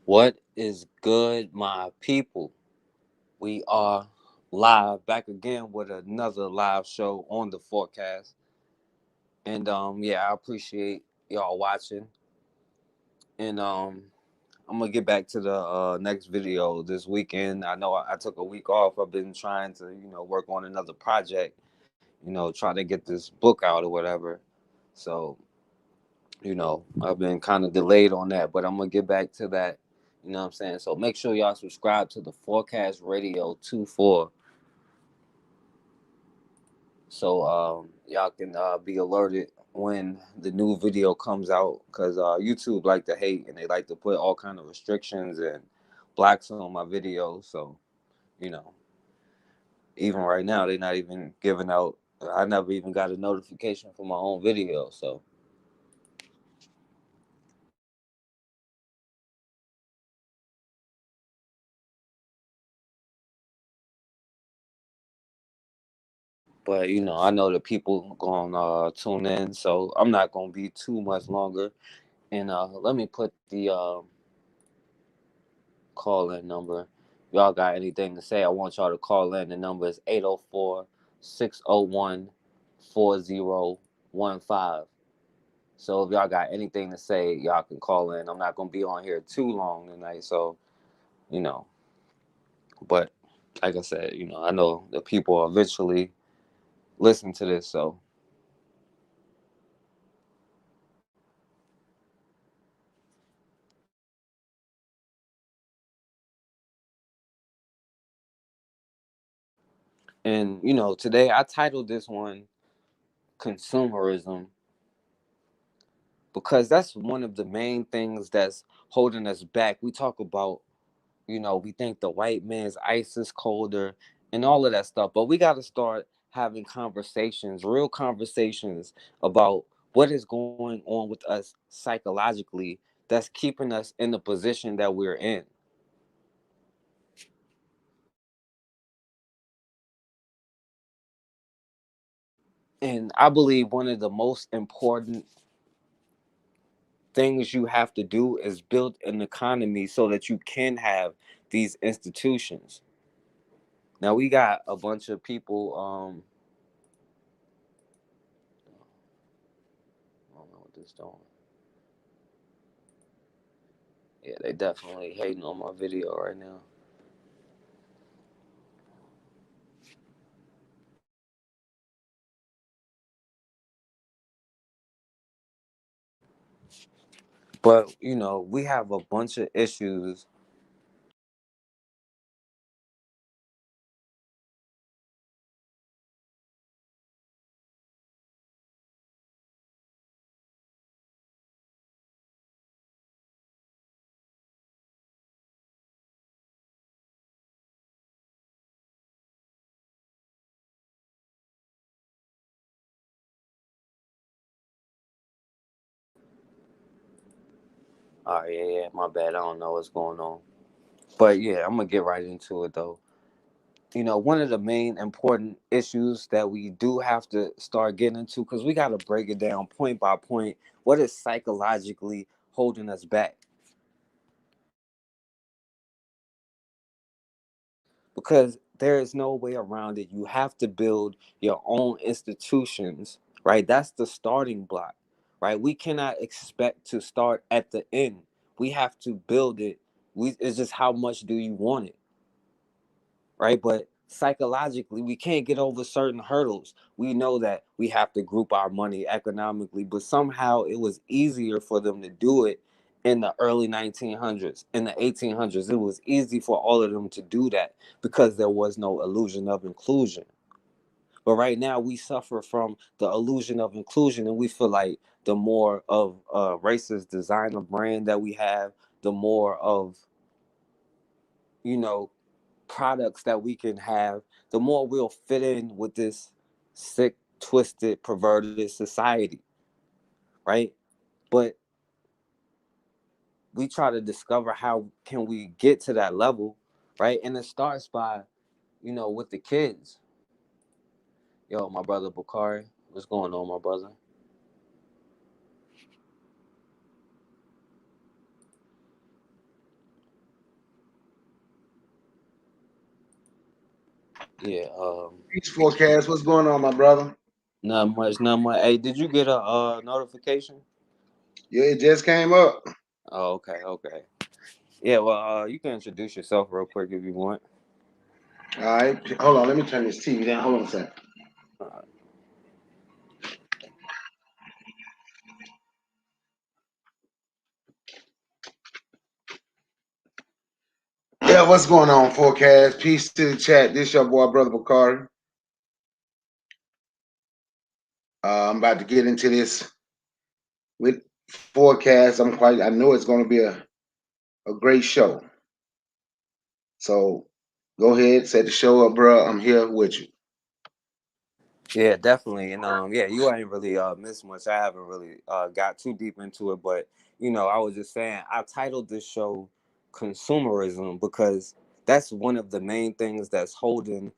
What is good, my people? We are live back again with another live show on the forecast. And I appreciate y'all watching. And I'm gonna get back to the next video this weekend. I know I took a week off. I've been trying to, work on another project, trying to get this book out or whatever. So, I've been kind of delayed on that, but I'm gonna get back to that. You know what I'm saying? So make sure y'all subscribe to the Forecast Radio 24 so y'all can be alerted when the new video comes out, because YouTube like to hate and they like to put all kind of restrictions and blacks on my videos. So you know, even right now they're not even giving out. I never even got a notification for my own video. So, but I know that people gonna tune in, so I'm not gonna be too much longer. And let me put the call in number. Y'all got anything to say? I want y'all to call in. The number is 804-601-4015. So if y'all got anything to say, y'all can call in. I'm not gonna be on here too long tonight, so you know. But like I said, I know the people will eventually listen to this. So, and today I titled this one "Consumerism" because that's one of the main things that's holding us back. We talk about, we think the white man's ice is colder and all of that stuff, but we got to start having conversations, real conversations about what is going on with us psychologically that's keeping us in the position that we're in. And I believe one of the most important things you have to do is build an economy so that you can have these institutions. Now we got a bunch of people. I don't know what this doing. Yeah, they definitely hating on my video right now. But we have a bunch of issues. All right, yeah, my bad. I don't know what's going on. But yeah, I'm gonna get right into it though. One of the main important issues that we do have to start getting into, because we got to break it down point by point. What is psychologically holding us back? Because there is no way around it. You have to build your own institutions, right? That's the starting block, right? We cannot expect to start at the end. We have to build it. It's just how much do you want it, right? But psychologically, we can't get over certain hurdles. We know that we have to group our money economically, but somehow it was easier for them to do it in the early 1900s, in the 1800s. It was easy for all of them to do that because there was no illusion of inclusion. But right now, we suffer from the illusion of inclusion, and we feel like the more of racist designer brand that we have, the more of, you know, products that we can have, the more we'll fit in with this sick, twisted, perverted society, right? But we try to discover how can we get to that level, right? And it starts by, with the kids. Yo, my brother Bakari, what's going on, my brother? Yeah. Peace forecast. What's going on, my brother? Not much. Not much. Hey, did you get a notification? Yeah, it just came up. Oh, okay. Okay. Yeah. Well, you can introduce yourself real quick if you want. All right, hold on. Let me turn this TV down. Hold on a second. Uh, Yeah, what's going on, forecast? Peace to the chat. This your boy, brother Bakari. I'm about to get into this with forecast. I know it's going to be a great show. So go ahead, set the show up, bro. I'm here with you. yeah, definitely. And yeah, you ain't really missed much. I haven't really got too deep into it, but I was just saying I titled this show "Consumerism" because that's one of the main things that's holding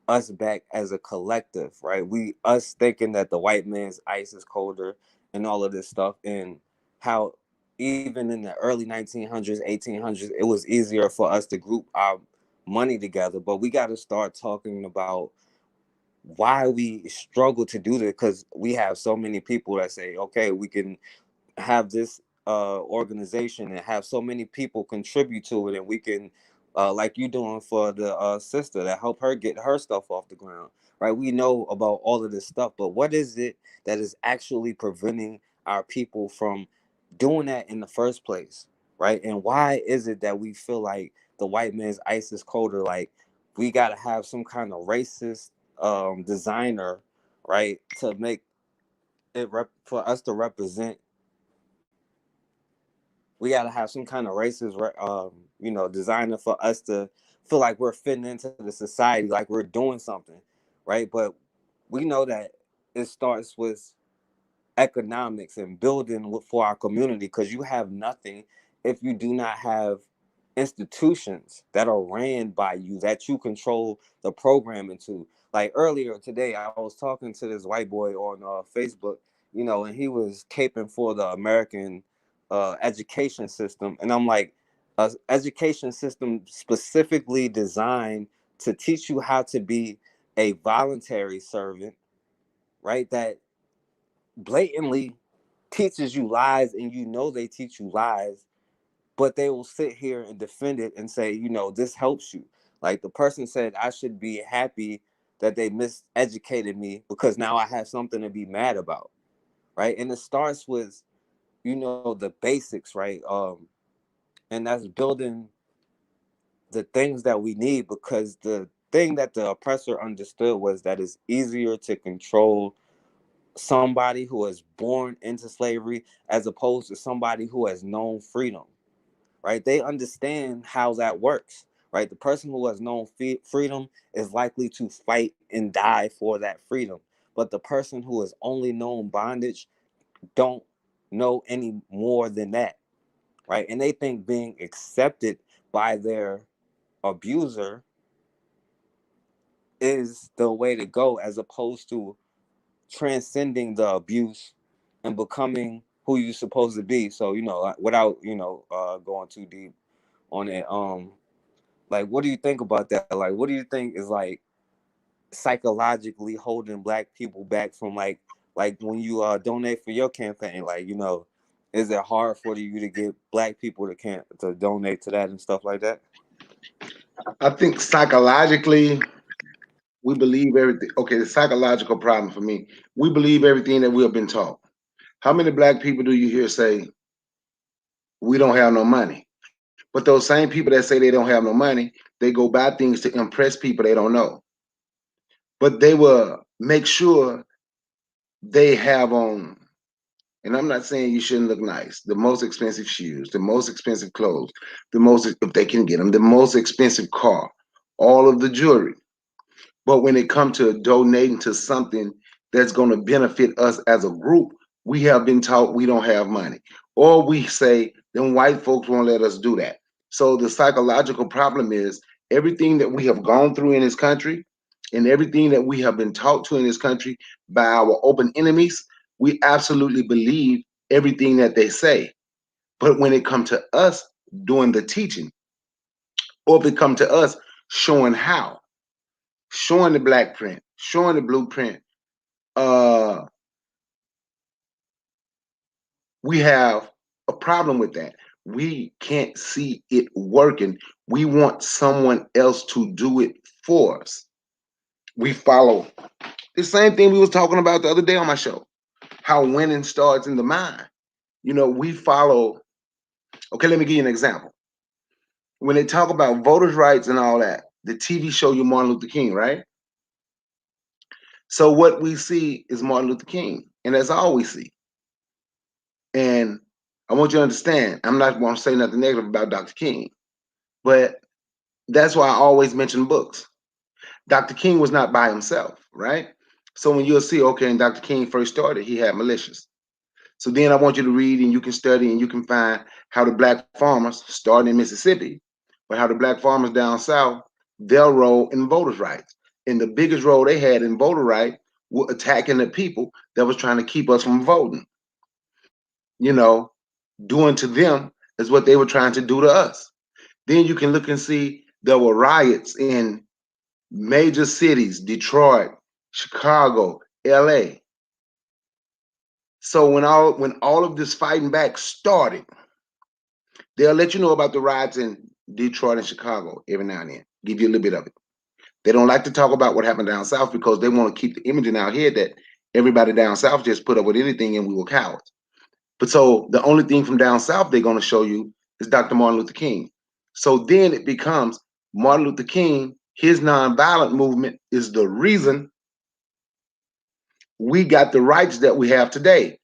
us back as a collective, right? Us thinking that the white man's ice is colder and all of this stuff, and how even in the early 1900s, 1800s, it was easier for us to group our money together. But we got to start talking about why we struggle to do this, because we have so many people that say, okay, we can have this organization and have so many people contribute to it, and we can like you doing for the sister, that help her get her stuff off the ground, right? We know about all of this stuff, but what is it that is actually preventing our people from doing that in the first place, right? And why is it that we feel like the white man's ice is colder? Like, we got to have some kind of racist designer, right, to make for us to represent. We got to have some kind of racist designer for us to feel like we're fitting into the society, like we're doing something, right? But we know that it starts with economics and building for our community, because you have nothing if you do not have institutions that are ran by you, that you control the programming to. Like earlier today, I was talking to this white boy on Facebook, and he was caping for the American education system, and I'm like, a education system specifically designed to teach you how to be a voluntary servant, right? That blatantly teaches you lies, and they teach you lies, but they will sit here and defend it and say, this helps you. Like the person said, I should be happy that they miseducated me because now I have something to be mad about, right? And it starts with, the basics, right? And that's building the things that we need, because the thing that the oppressor understood was that it's easier to control somebody who is born into slavery as opposed to somebody who has known freedom, right? They understand how that works, right? The person who has known freedom is likely to fight and die for that freedom. But the person who has only known bondage don't know any more than that, right? And they think being accepted by their abuser is the way to go, as opposed to transcending the abuse and becoming who you're supposed to be. So, without, going too deep on it, like, what do you think about that? Like, what do you think is like psychologically holding black people back from like when you donate for your campaign, like, is it hard for you to get black people to donate to that and stuff like that? I think psychologically, we believe everything. Okay, the psychological problem for me, we believe everything that we have been taught. How many black people do you hear say, we don't have no money? But those same people that say they don't have no money, they go buy things to impress people they don't know. But they will make sure they have on, and I'm not saying you shouldn't look nice, the most expensive shoes, the most expensive clothes, the most, if they can get them, the most expensive car, all of the jewelry. But when it comes to donating to something that's going to benefit us as a group, we have been taught we don't have money. Or we say, then white folks won't let us do that. So the psychological problem is everything that we have gone through in this country and everything that we have been taught to in this country by our open enemies, we absolutely believe everything that they say. But when it comes to us doing the teaching, or if it come to us showing how, showing the black print, showing the blueprint. Uh, we have a problem with that. We can't see it working. We want someone else to do it for us. We follow the same thing we was talking about the other day on my show. How winning starts in the mind. We follow. Okay, let me give you an example. When they talk about voters' rights and all that, the TV show you Martin Luther King, right? So what we see is Martin Luther King, and that's all we see. And I want you to understand, I'm not going to say nothing negative about Dr. King, but that's why I always mention books. Dr. King was not by himself, right? So when you'll see, okay, and Dr. King first started, he had militias. So then I want you to read and you can study and you can find how the black farmers started in Mississippi, but how the black farmers down south, their role in voters' rights. And the biggest role they had in voter right were attacking the people that was trying to keep us from voting. You know, doing to them is what they were trying to do to us. Then you can look and see there were riots in major cities, Detroit, Chicago, LA. So when all of this fighting back started, they'll let you know about the riots in Detroit and Chicago every now and then. Give you a little bit of it. They don't like to talk about what happened down south because they want to keep the image in our head that everybody down south just put up with anything and we were cowards. But so the only thing from down south they're going to show you is Dr. Martin Luther King. So then it becomes Martin Luther King, his nonviolent movement is the reason we got the rights that we have today.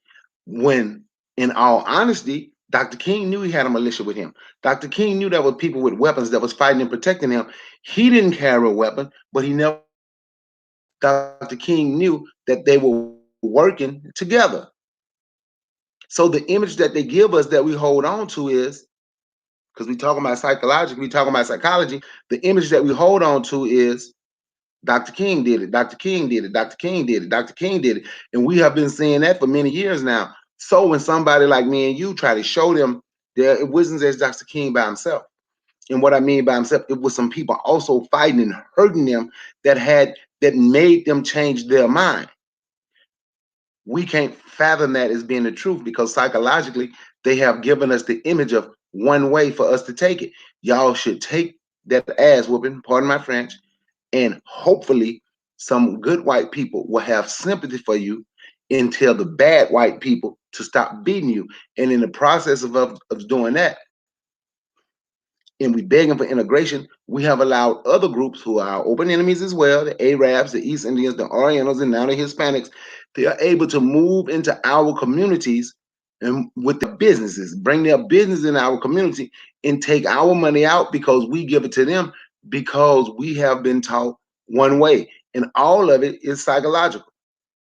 When, in all honesty, Dr. King knew he had a militia with him. Dr. King knew there were people with weapons that was fighting and protecting him. He didn't carry a weapon, but he never used it. Dr. King knew that they were working together. So the image that they give us that we hold on to is, because we talking about psychology, we talking about psychology, the image that we hold on to is Dr. King did it. Dr. King did it. Dr. King did it. Dr. King did it. And we have been saying that for many years now. So when somebody like me and you try to show them that it wasn't just Dr. King by himself. And what I mean by himself, it was some people also fighting and hurting them that made them change their mind. We can't fathom that as being the truth because psychologically they have given us the image of one way for us to take it. Y'all should take that ass whooping, pardon my French, and hopefully some good white people will have sympathy for you and tell the bad white people to stop beating you. And in the process of doing that, and we begging for integration, we have allowed other groups who are our open enemies as well, the Arabs, the East Indians, the Orientals, and now the Hispanics, they are able to move into our communities and with their businesses, bring their business in our community and take our money out because we give it to them because we have been taught one way. And all of it is psychological.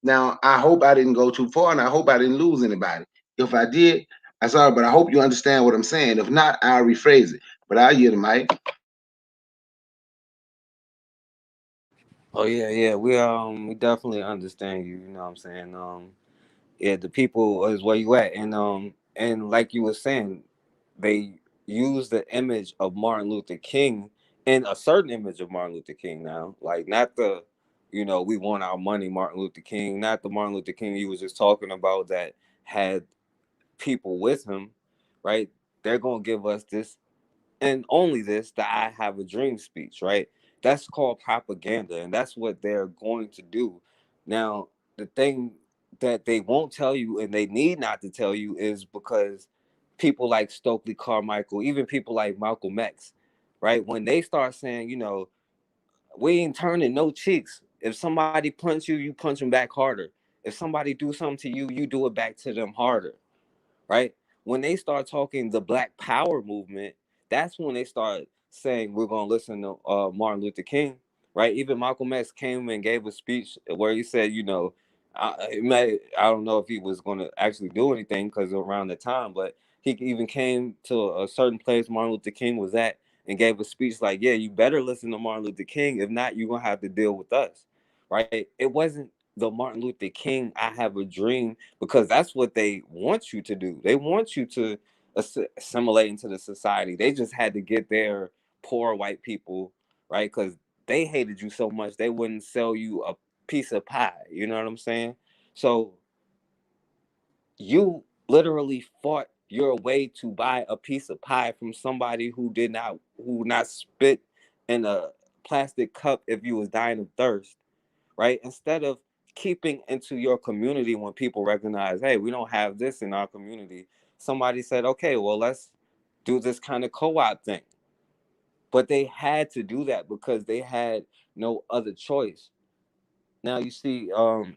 Now, I hope I didn't go too far and I hope I didn't lose anybody. If I did, I'm sorry, but I hope you understand what I'm saying. If not, I'll rephrase it. But I yield the mic. Oh yeah, yeah. We definitely understand you. You know what I'm saying? Yeah, the people is where you at, and like you were saying, they use the image of Martin Luther King and a certain image of Martin Luther King now, like not the, we want our money Martin Luther King, not the Martin Luther King you was just talking about that had people with him, right? They're gonna give us this and only this, the I have a dream speech, right? That's called propaganda, and that's what they're going to do. Now, the thing that they won't tell you and they need not to tell you is because people like Stokely Carmichael, even people like Malcolm X, right? When they start saying, we ain't turning no cheeks. If somebody punch you, you punch them back harder. If somebody do something to you, you do it back to them harder, right? When they start talking the Black Power movement, that's when they start saying we're gonna listen to Martin Luther King, right? Even Malcolm X came and gave a speech where he said, I don't know if he was gonna actually do anything because around the time, but he even came to a certain place Martin Luther King was at and gave a speech like, yeah, you better listen to Martin Luther King. If not, you're gonna have to deal with us, right? It wasn't the Martin Luther King I have a dream because that's what they want you to do. They want you to assimilate into the society. They just had to get their poor white people, right? Because they hated you so much they wouldn't sell you a piece of pie. You know what I'm saying? So you literally fought your way to buy a piece of pie from somebody who not spit in a plastic cup if you was dying of thirst, right? Instead of keeping into your community when people recognize, hey, we don't have this in our community. Somebody said, okay, well, let's do this kind of co-op thing. But they had to do that because they had no other choice. Now you see, of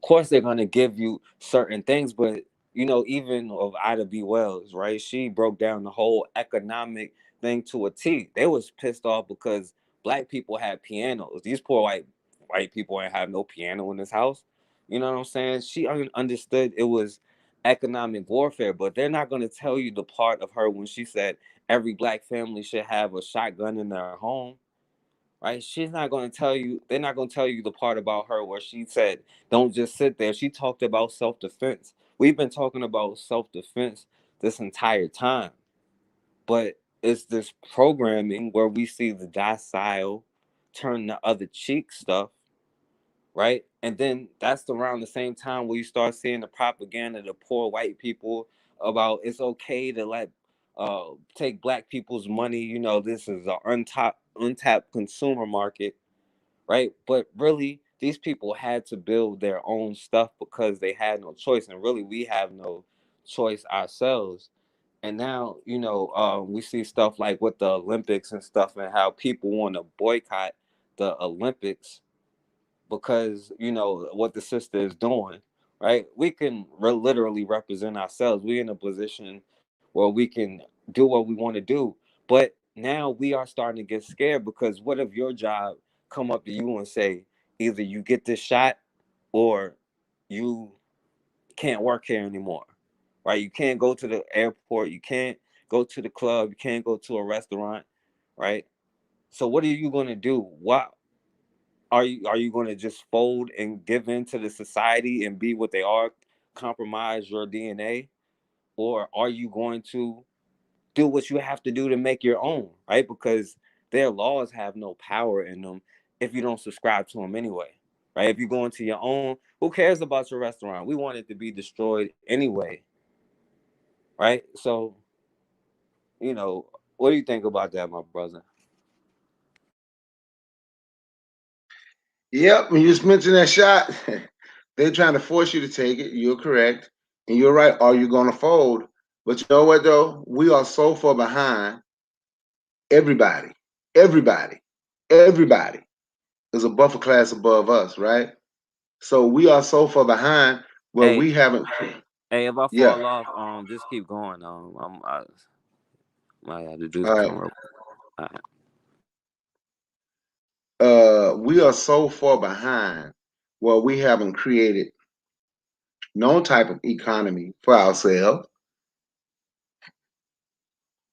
course they're gonna give you certain things, but even of Ida B. Wells, right? She broke down the whole economic thing to a T. They was pissed off because black people had pianos. These poor white people ain't have no piano in this house. You know what I'm saying? She understood it was economic warfare, but they're not gonna tell you the part of her when she said every black family should have a shotgun in their home, right? She's not going to tell you, they're not going to tell you the part about her where she said, don't just sit there. She talked about self defense. We've been talking about self defense this entire time, but it's this programming where we see the docile turn the other cheek stuff, right? And then that's around the same time where you start seeing the propaganda to poor white people about it's okay to take black people's money. This is an untapped consumer market, right? But really, these people had to build their own stuff because they had no choice, and really, we have no choice ourselves. And now, we see stuff like with the Olympics and stuff, and how people want to boycott the Olympics because what the sister is doing, right? We can literally represent ourselves. We're in a position where we can do what we want to do, but now we are starting to get scared because what if your job come up to you and say either you get this shot or you can't work here anymore, right? You can't go to the airport, you can't go to the club, you can't go to a restaurant, right? So what are you going to do? What are you going to just fold and give in to the society and be what they are, compromise your DNA, or are you going to do what you have to do to make your own, right? Because their laws have no power in them if you don't subscribe to them anyway, right? If you go into your own, who cares about your restaurant? We want it to be destroyed anyway, right? So, what do you think about that, my brother? Yep, when you just mentioned that shot, they're trying to force you to take it. You're correct. And you're right. Are you going to fold? But you know what, though? We are so far behind everybody. Everybody. Everybody is a buffer class above us, right? So we are so far behind where Hey, we haven't. hey, if I Yeah. fall off, just keep going. I might have to do All something right. real quick. All right. We are so far behind where we haven't created no type of economy for ourselves.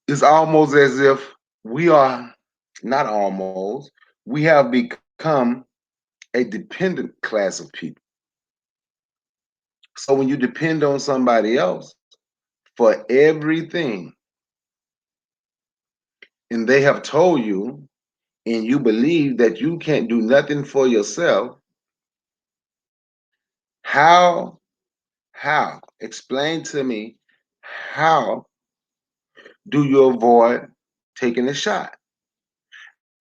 It's almost as if we are not almost, we have become a dependent class of people. So when you depend on somebody else for everything, and they have told you, and you believe that you can't do nothing for yourself, how, explain to me, how do you avoid taking a shot?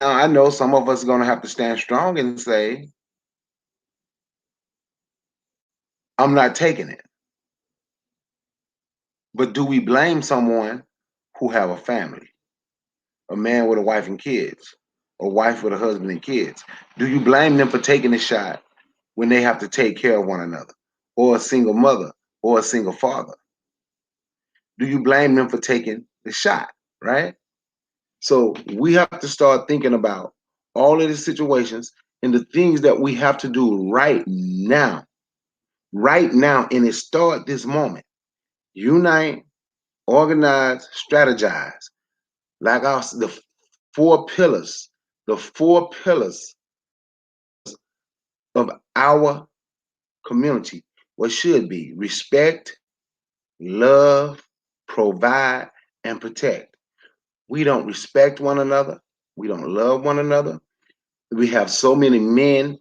Now, I know some of us are going to have to stand strong and say, I'm not taking it. But do we blame someone who have a family, a man with a wife and kids, a wife with a husband and kids? Do you blame them for taking the shot when they have to take care of one another, or a single mother, or a single father? Do you blame them for taking the shot, right? So we have to start thinking about all of the situations and the things that we have to do right now, and it start this moment. Unite, organize, strategize, like the four pillars, the four pillars of our community. What should be respect, love, provide, and protect. We don't respect one another. We don't love one another. We have so many men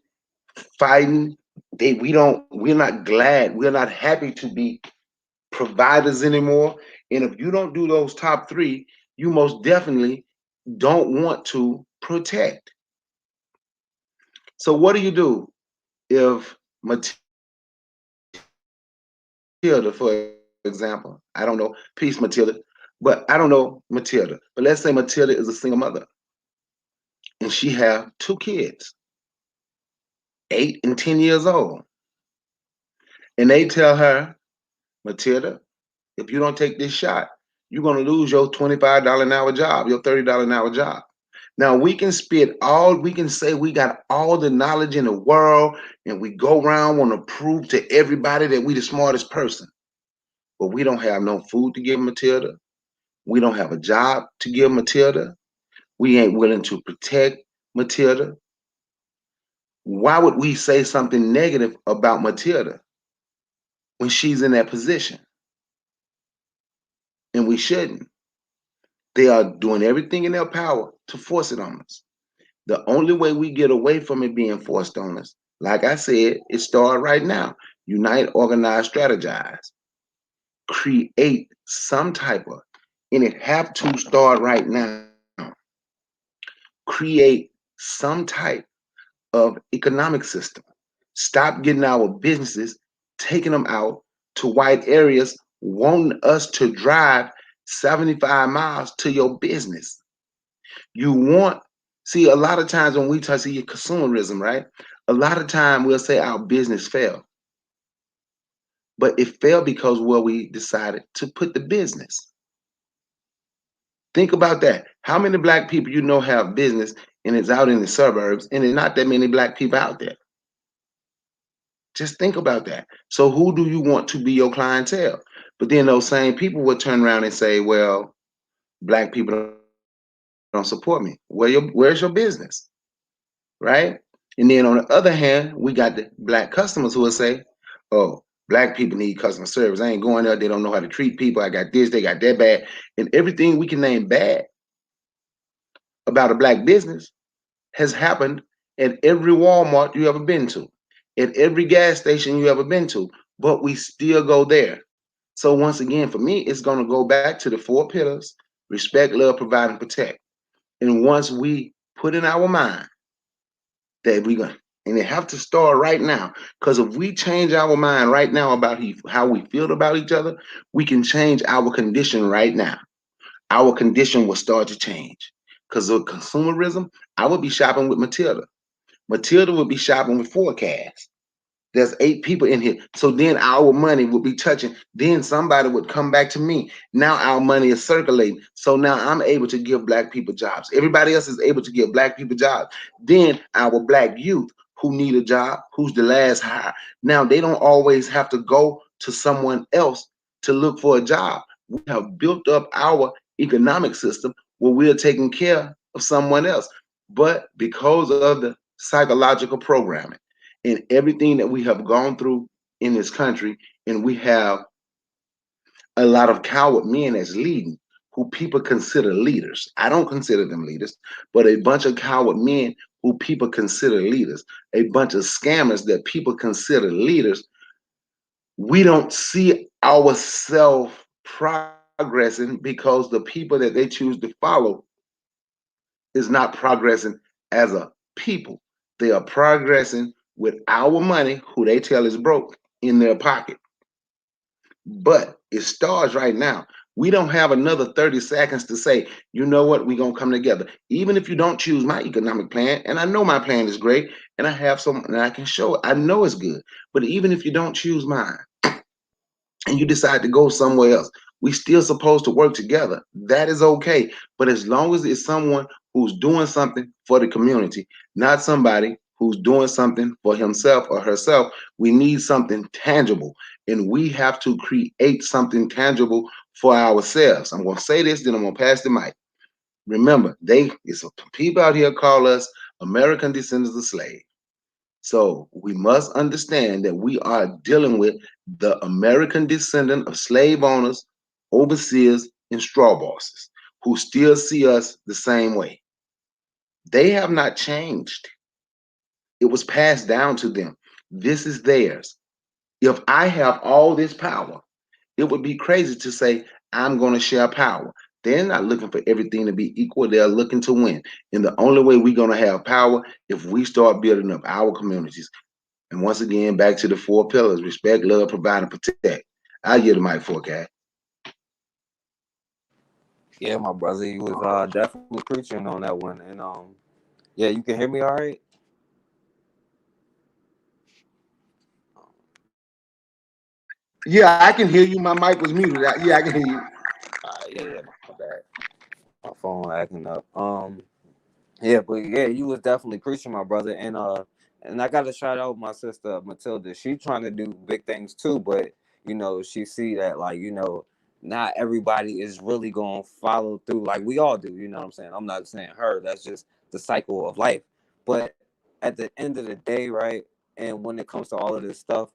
fighting. We're not glad. We're not happy to be providers anymore. And if you don't do those top three, you most definitely don't want to protect. So what do you do if Matilda, for example, I don't know, peace Matilda, but I don't know Matilda, but let's say Matilda is a single mother and she have two kids, 8 and 10 years old. And they tell her, Matilda, if you don't take this shot, you're going to lose your $25 an hour job, your $30 an hour job. Now we can say we got all the knowledge in the world, and we go around want to prove to everybody that we the smartest person. But we don't have no food to give Matilda. We don't have a job to give Matilda. We ain't willing to protect Matilda. Why would we say something negative about Matilda when she's in that position? And we shouldn't. They are doing everything in their power to force it on us. The only way we get away from it being forced on us, like I said, it start right now. Unite, organize, strategize, create some type of, and it have to start right now. Create some type of economic system. Stop getting our businesses, taking them out to white areas, wanting us to drive 75 miles to your business. You want, see, a lot of times when we talk, see consumerism, right? A lot of time we'll say our business failed, but it failed because where we decided to put the business. Think about that. How many black people you know have business and it's out in the suburbs, and there's not that many black people out there? Just think about that. So who do you want to be your clientele? But then those same people will turn around and say, well, black people don't support me. Where's your business? Right? And then on the other hand, we got the black customers who will say, oh, black people need customer service. I ain't going there. They don't know how to treat people. I got this, they got that bad. And everything we can name bad about a black business has happened at every Walmart you ever been to, at every gas station you ever been to, but we still go there. So once again, for me, it's going to go back to the four pillars: respect, love, provide, and protect. And once we put in our mind that we're going, and it have to start right now, because if we change our mind right now about how we feel about each other, we can change our condition right now. Our condition will start to change. Because of consumerism, I would be shopping with Matilda. Matilda would be shopping with Forecast. There's 8 people in here. So then our money would be touching. Then somebody would come back to me. Now our money is circulating. So now I'm able to give black people jobs. Everybody else is able to give black people jobs. Then our black youth who need a job, who's the last hire. Now they don't always have to go to someone else to look for a job. We have built up our economic system where we're taking care of someone else. But because of the psychological programming, in everything that we have gone through in this country, and we have a lot of coward men as leading, who people consider leaders. I don't consider them leaders, but a bunch of coward men who people consider leaders, a bunch of scammers that people consider leaders. We don't see ourselves progressing because the people that they choose to follow is not progressing as a people. They are progressing with our money, who they tell is broke, in their pocket. But it starts right now. We don't have another 30 seconds to say, you know what, we're going to come together. Even if you don't choose my economic plan, and I know my plan is great, and I have some, and I can show it, I know it's good. But even if you don't choose mine, and you decide to go somewhere else, we still supposed to work together. That is okay. But as long as it's someone who's doing something for the community, not somebody who's doing something for himself or herself, we need something tangible. And we have to create something tangible for ourselves. I'm going to say this, then I'm going to pass the mic. Remember, it's people out here call us American descendants of slaves. So we must understand that we are dealing with the American descendant of slave owners, overseers, and straw bosses who still see us the same way. They have not changed. It was passed down to them. This is theirs. If I have all this power, it would be crazy to say, I'm going to share power. They're not looking for everything to be equal. They're looking to win. And the only way we're going to have power if we start building up our communities. And once again, back to the four pillars: respect, love, provide, and protect. I yield the mic for Cat. Yeah, my brother, he was definitely preaching on that one. And yeah, you can hear me all right? Yeah, I can hear you. My mic was muted. Yeah, I can hear you. Yeah, my bad. My phone acting up. Yeah, but yeah, you was definitely preaching, my brother. And I gotta shout out my sister Matilda. She trying to do big things too, but she see that, like, not everybody is really gonna follow through like we all do, you know what I'm saying? I'm not saying her, that's just the cycle of life. But at the end of the day, right, and when it comes to all of this stuff,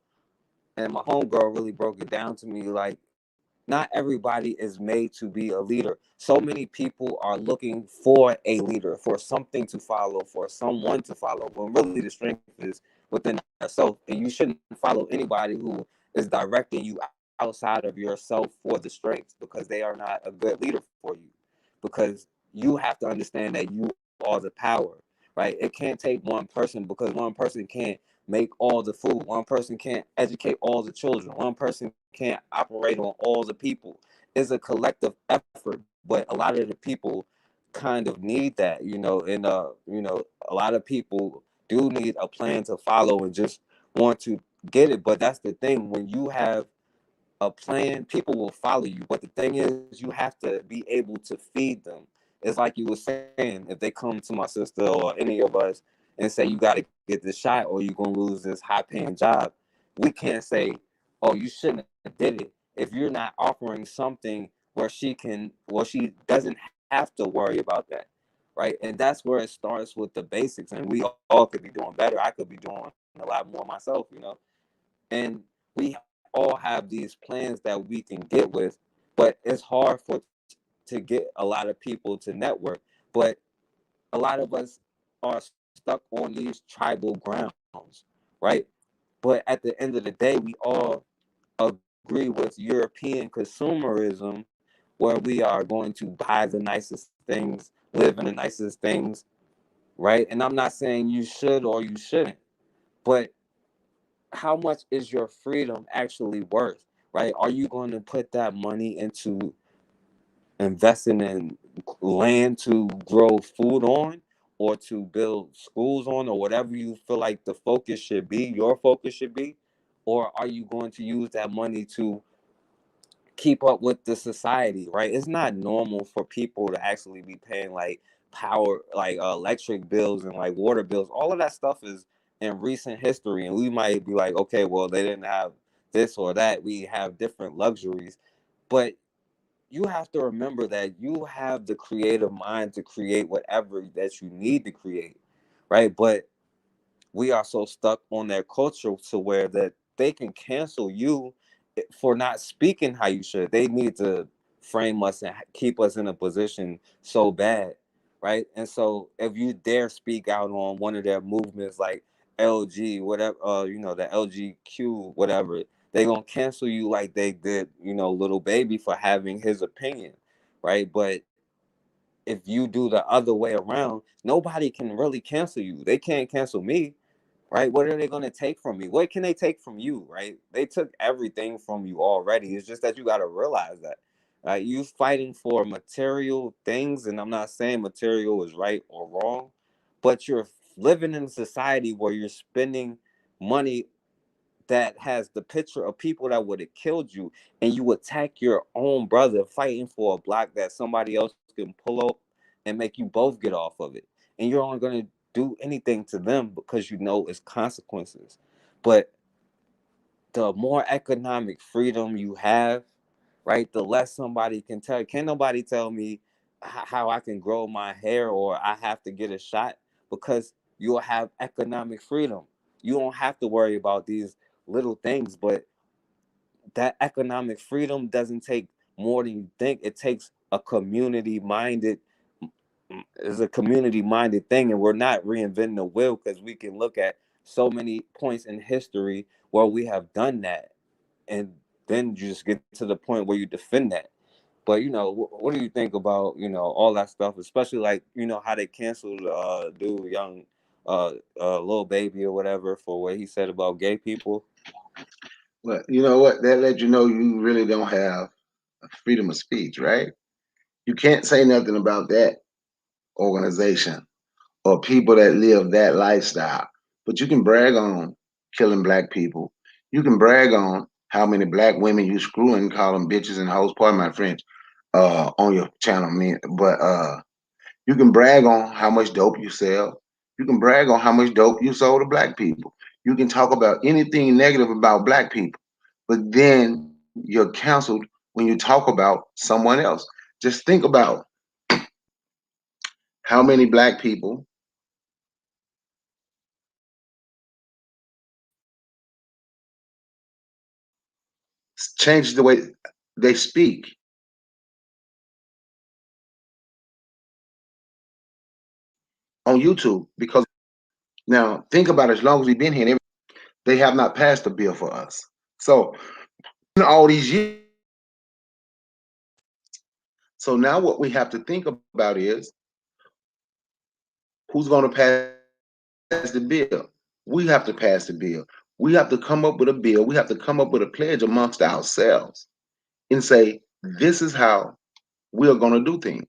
and my homegirl really broke it down to me, like, not everybody is made to be a leader. So many people are looking for a leader, for something to follow, for someone to follow, when really the strength is within yourself. And you shouldn't follow anybody who is directing you outside of yourself for the strengths, because they are not a good leader for you. Because you have to understand that you are the power, right? It can't take one person, because one person can't make all the food. One person can't educate all the children. One person can't operate on all the people. It's a collective effort, but a lot of the people kind of need that, a lot of people do need a plan to follow and just want to get it. But that's the thing, when you have a plan, people will follow you. But the thing is, you have to be able to feed them. It's like you were saying, if they come to my sister or any of us and say, you got to get this shot or you're going to lose this high paying job, we can't say, oh, you shouldn't have did it, if you're not offering something where she doesn't have to worry about that, right? And that's where it starts with the basics. And we all could be doing better. I could be doing a lot more myself, and we all have these plans that we can get with, but it's hard to get a lot of people to network. But a lot of us are stuck on these tribal grounds, right? But at the end of the day, we all agree with European consumerism, where we are going to buy the nicest things, live in the nicest things, right? And I'm not saying you should or you shouldn't, but how much is your freedom actually worth, right? Are you going to put that money into investing in land to grow food on, or to build schools on, or whatever you feel like the focus should be, your focus should be? Or are you going to use that money to keep up with the society, right? It's not normal for people to actually be paying like power, like electric bills and like water bills. All of that stuff is in recent history, and we might be like, okay, well, they didn't have this or that. We have different luxuries, but you have to remember that you have the creative mind to create whatever that you need to create, right? But we are so stuck on their culture to where that they can cancel you for not speaking how you should. They need to frame us and keep us in a position so bad, right? And so if you dare speak out on one of their movements like LG, whatever, the LGQ, whatever, they gonna cancel you like they did, little baby for having his opinion, right? But if you do the other way around, nobody can really cancel you. They can't cancel me, right? What are they going to take from me? What can they take from you, right? They took everything from you already. It's just that you got to realize that, right? You fighting for material things, and I'm not saying material is right or wrong, but you're living in a society where you're spending money that has the picture of people that would have killed you, and you attack your own brother fighting for a block that somebody else can pull up and make you both get off of it, and you're only going to do anything to them because you know it's consequences. But the more economic freedom you have, right, the less somebody can tell. Can nobody tell me how I can grow my hair or I have to get a shot, because you'll have economic freedom. You don't have to worry about these little things. But that economic freedom doesn't take more than you think. It takes a community minded is a community minded thing, and we're not reinventing the wheel, because we can look at so many points in history where we have done that, and then you just get to the point where you defend that. But what do you think about all that stuff, especially like how they canceled dude young little baby or whatever for what he said about gay people. Well, you know what? That let you know you really don't have freedom of speech, right? You can't say nothing about that organization or people that live that lifestyle. But you can brag on killing black people. You can brag on how many black women you screw and call them bitches and hoes. Pardon my French, on your channel, man. But you can brag on how much dope you sell. You can brag on how much dope you sold to black people. You can talk about anything negative about black people, but then you're canceled when you talk about someone else. Just think about how many black people changed the way they speak on YouTube because now think about it, as long as we've been here, and they have not passed a bill for us. So in all these years, so now what we have to think about is who's going to pass the bill? We have to pass the bill. We have to come up with a bill. We have to come up with a pledge amongst ourselves and say, this is how we are going to do things.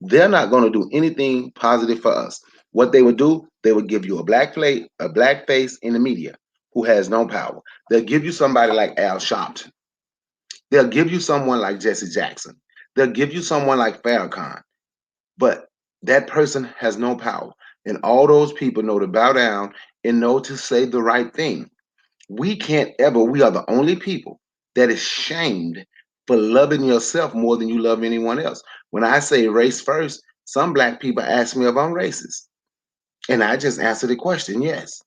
They're not going to do anything positive for us. What they would do, they would give you a black face in the media who has no power. They'll give you somebody like Al Sharpton. They'll give you someone like Jesse Jackson. They'll give you someone like Farrakhan. But that person has no power. And all those people know to bow down and know to say the right thing. We can't ever, we are the only people that is shamed for loving yourself more than you love anyone else. When I say race first, some black people ask me if I'm racist. And I just answer the question, yes.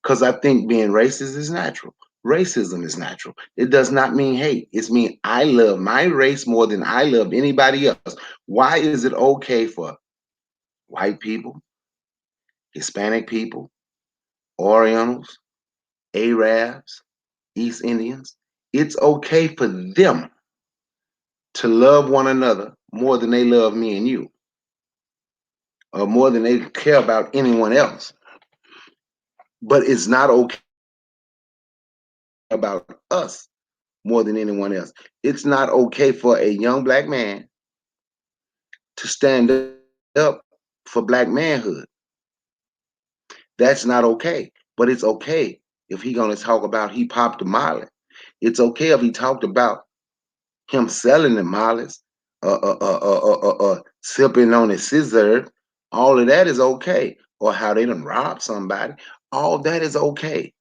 Because I think being racist is natural. Racism is natural. It does not mean hate. It means I love my race more than I love anybody else. Why is it okay for white people, Hispanic people, Orientals, Arabs, East Indians? It's okay for them to love one another more than they love me and you, or more than they care about anyone else. But it's not okay about us more than anyone else. It's not okay for a young black man to stand up for black manhood. That's not okay. But it's okay if he gonna talk about he popped the molly. It's okay if he talked about him selling the mollies, sipping on his scissor. All of that is okay. Or how they done robbed somebody. All that is okay.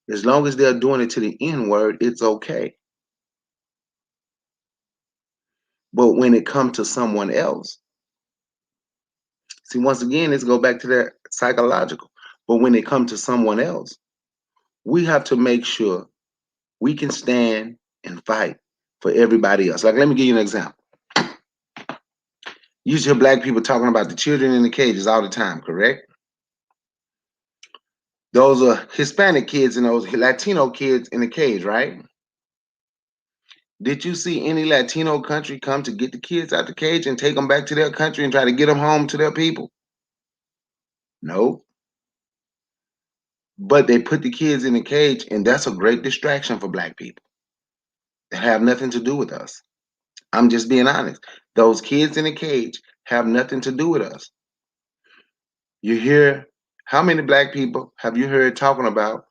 As long as they're doing it to the N word, it's okay. But when it comes to someone else, see, once again, let's go back to that psychological. But when it comes to someone else, we have to make sure we can stand and fight for everybody else. Like, let me give you an example. You hear black people talking about the children in the cages all the time, correct? Those are Hispanic kids and those Latino kids in the cage, right? Did you see any Latino country come to get the kids out the cage and take them back to their country and try to get them home to their people? No. But they put the kids in the cage, and that's a great distraction for black people that have nothing to do with us. I'm just being honest. Those kids in the cage have nothing to do with us. You hear how many black people have you heard talking about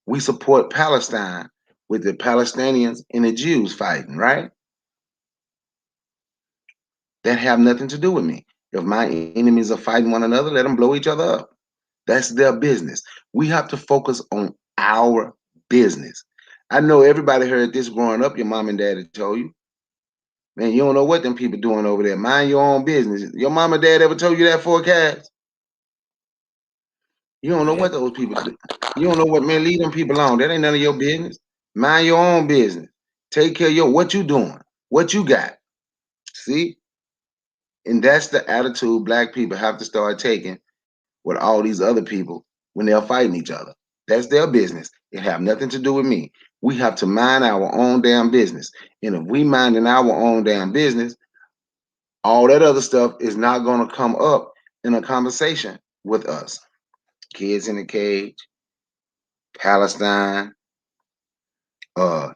we support Palestine with the Palestinians and the Jews fighting, right? That have nothing to do with me. If my enemies are fighting one another, let them blow each other up. That's their business. We have to focus on our business. I know everybody heard this growing up. Your mom and daddy told you, man, you don't know what them people doing over there. Mind your own business. Your mom and dad ever told you that forecast? You don't know Yeah. what those people do. You don't know what, man, leave them people alone. That ain't none of your business. Mind your own business. Take care of your what you doing, what you got. See? And that's the attitude black people have to start taking with all these other people when they're fighting each other. That's their business. It have nothing to do with me. We have to mind our own damn business. And if we minding our own damn business, all that other stuff is not going to come up in a conversation with us. Kids in the cage, Palestine, uh,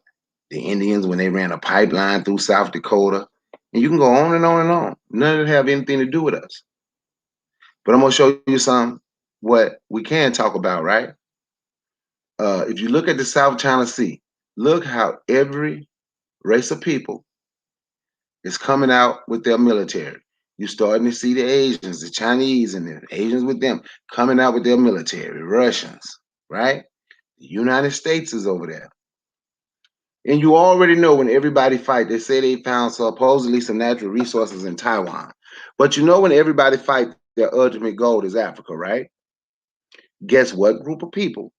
the Indians when they ran a pipeline through South Dakota, and you can go on and on and on. None of it have anything to do with us. But I'm gonna show you some what we can talk about, right? If you look at the South China Sea, look how every race of people is coming out with their military. You're starting to see the Asians, the Chinese, and the Asians with them coming out with their military. Russians, right? The United States is over there. And you already know when everybody fight, they say they found supposedly some natural resources in Taiwan. But you know when everybody fight, their ultimate goal is Africa, right? Guess what group of people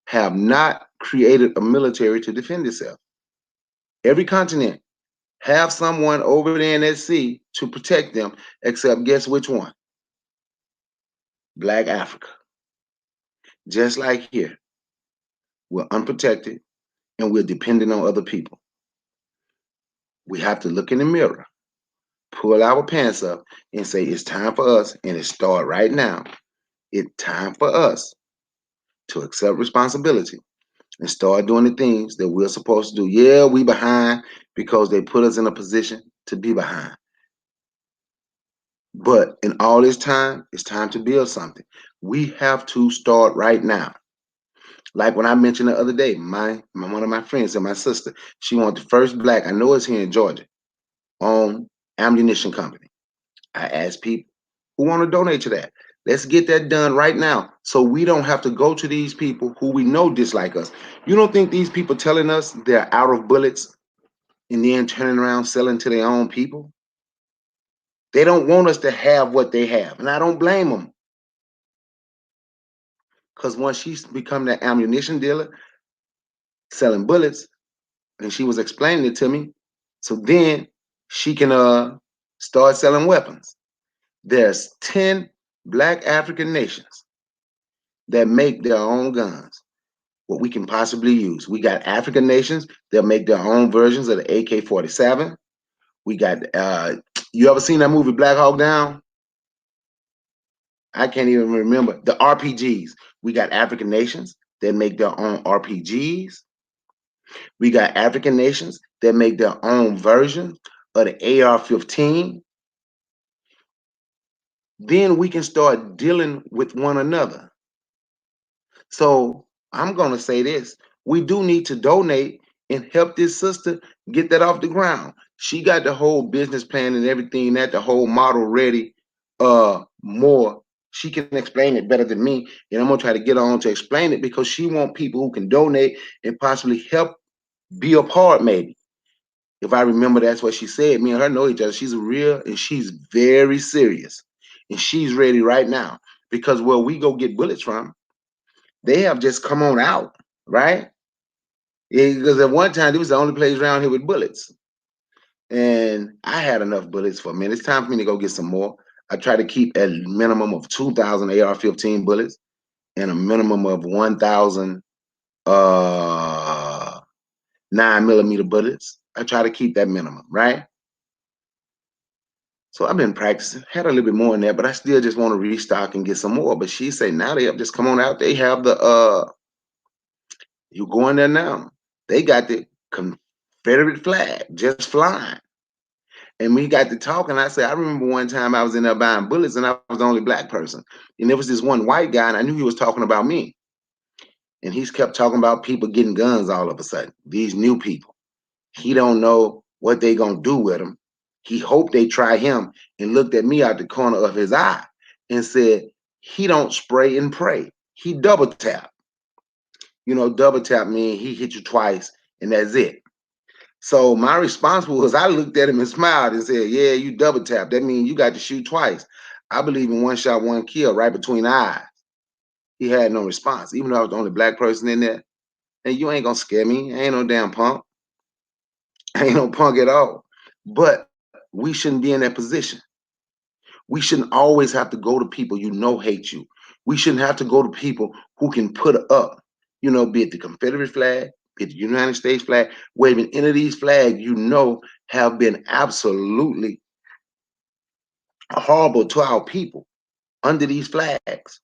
have not created a military to defend itself? Every continent have someone over there in that sea to protect them, except guess which one? Black Africa. Just like here, we're unprotected and we're dependent on other people. We have to look in the mirror, pull our pants up, and say it's time for us, and it start right now. It's time for us to accept responsibility and start doing the things that we're supposed to do. Yeah, we behind because they put us in a position to be behind. But in all this time, it's time to build something. We have to start right now. Like when I mentioned the other day, one of my friends and my sister, she wanted the first black, I know it's here in Georgia, owned ammunition company. I asked people who want to donate to that. Let's get that done right now so we don't have to go to these people who we know dislike us. You don't think these people telling us they're out of bullets and then turning around selling to their own people? They don't want us to have what they have. And I don't blame them. Because once she's become that ammunition dealer selling bullets, and she was explaining it to me, so then she can start selling weapons. There's 10 black African nations that make their own guns, what we can possibly use. We got African nations that make their own versions of the AK-47. We got you ever seen that movie Black Hawk Down? I can't even remember. The RPGs. We got African nations that make their own RPGs. We got African nations that make their own version of the AR-15. Then we can start dealing with one another. So I'm going to say this. We do need to donate and help this sister get that off the ground. She got the whole business plan and everything, that the whole model ready. More. She can explain it better than me. And I'm going to try to get on to explain it because she want people who can donate and possibly help be a part maybe. If I remember, that's what she said. Me and her know each other. She's real and she's very serious. And she's ready right now because where we go get bullets from, they have just come on out, right? Because at one time, this was the only place around here with bullets. And I had enough bullets for a minute. It's time for me to go get some more. I try to keep a minimum of 2,000 AR-15 bullets and a minimum of 1,000 uh, 9mm bullets. I try to keep that minimum, right? So I've been practicing, had a little bit more in there, but I still just want to restock and get some more. But she said now they have just come on out. They have the you go in there now. They got the Confederate flag just flying. And we got to talking. I said, I remember one time I was in there buying bullets and I was the only black person. And there was this one white guy, and I knew he was talking about me. And he's kept talking about people getting guns all of a sudden, these new people. He don't know what they gonna do with them. He hoped they try him and looked at me out the corner of his eye and said, he don't spray and pray. He double tap. You know, double tap means he hit you twice and that's it. So my response was I looked at him and smiled and said, yeah, you double tap. That means you got to shoot twice. I believe in one shot, one kill right between the eyes. He had no response, even though I was the only black person in there. And you ain't gonna scare me. I ain't no damn punk. I ain't no punk at all. But we shouldn't be in that position. We shouldn't always have to go to people you know hate you. We shouldn't have to go to people who can put up, be it the Confederate flag, be it the United States flag, waving any of these flags have been absolutely horrible to our people under these flags.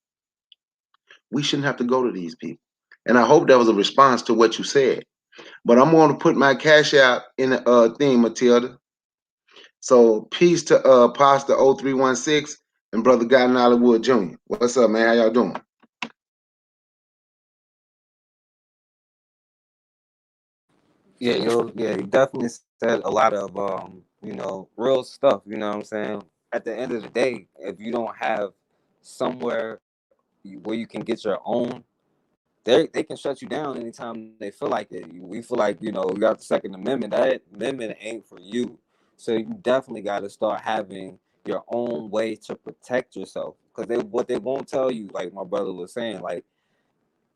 We shouldn't have to go to these people. And I hope that was a response to what you said. But I'm going to put my cash out in the thing, Matilda. So peace to Pastor 0316 and Brother Guy Nollywood Jr. What's up, man? How y'all doing? Yeah, you definitely said a lot of real stuff, you know what I'm saying? At the end of the day, if you don't have somewhere where you can get your own, they can shut you down anytime they feel like it. We feel like, you got the Second Amendment. That amendment ain't for you. So you definitely got to start having your own way to protect yourself. Because what they won't tell you, like my brother was saying, like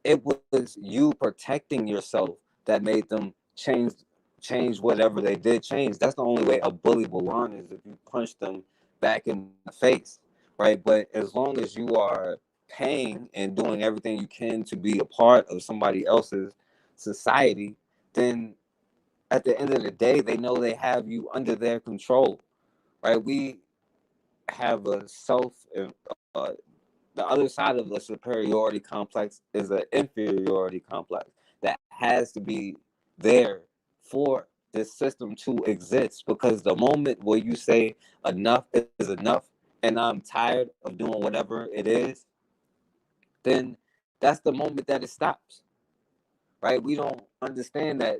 it was you protecting yourself that made them change whatever they did change. That's the only way a bully will learn is if you punch them back in the face, right? But as long as you are paying and doing everything you can to be a part of somebody else's society, then at the end of the day, they know they have you under their control, right? We have a the other side of the superiority complex is an inferiority complex that has to be there for this system to exist, because the moment where you say enough is enough and I'm tired of doing whatever it is, then that's the moment that it stops, right? We don't understand that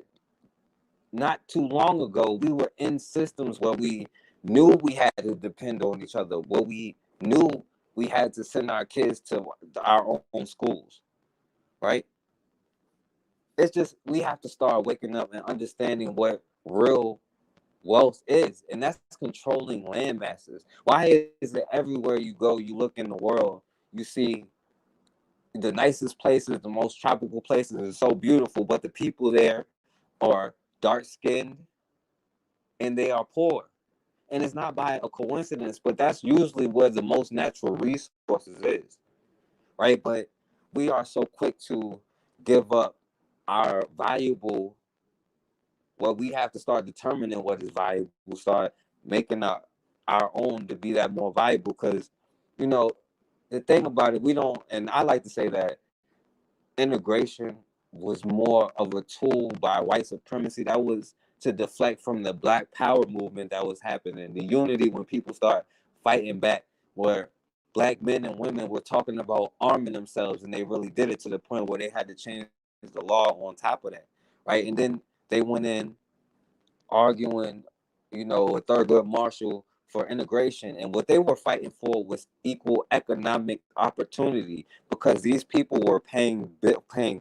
not too long ago we were in systems where we knew we had to depend on each other, where we knew we had to send our kids to our own schools, right? It's just we have to start waking up and understanding what real wealth is, and that's controlling land masses. Why is it everywhere you go, you look in the world, you see the nicest places, the most tropical places are so beautiful, but the people there are dark skinned and they are poor. And it's not by a coincidence, but that's usually where the most natural resources is, right? But we are so quick to give up our valuable, well, we have to start determining what is valuable, start making our own to be that more valuable. Because, you know, the thing about it, we don't, and I like to say that integration was more of a tool by white supremacy. That was to deflect from the Black Power movement that was happening. The unity when people start fighting back, where Black men and women were talking about arming themselves, and they really did it to the point where they had to change the law on top of that, right? And then they went in arguing, a Thurgood Marshall for integration. And what they were fighting for was equal economic opportunity, because these people were paying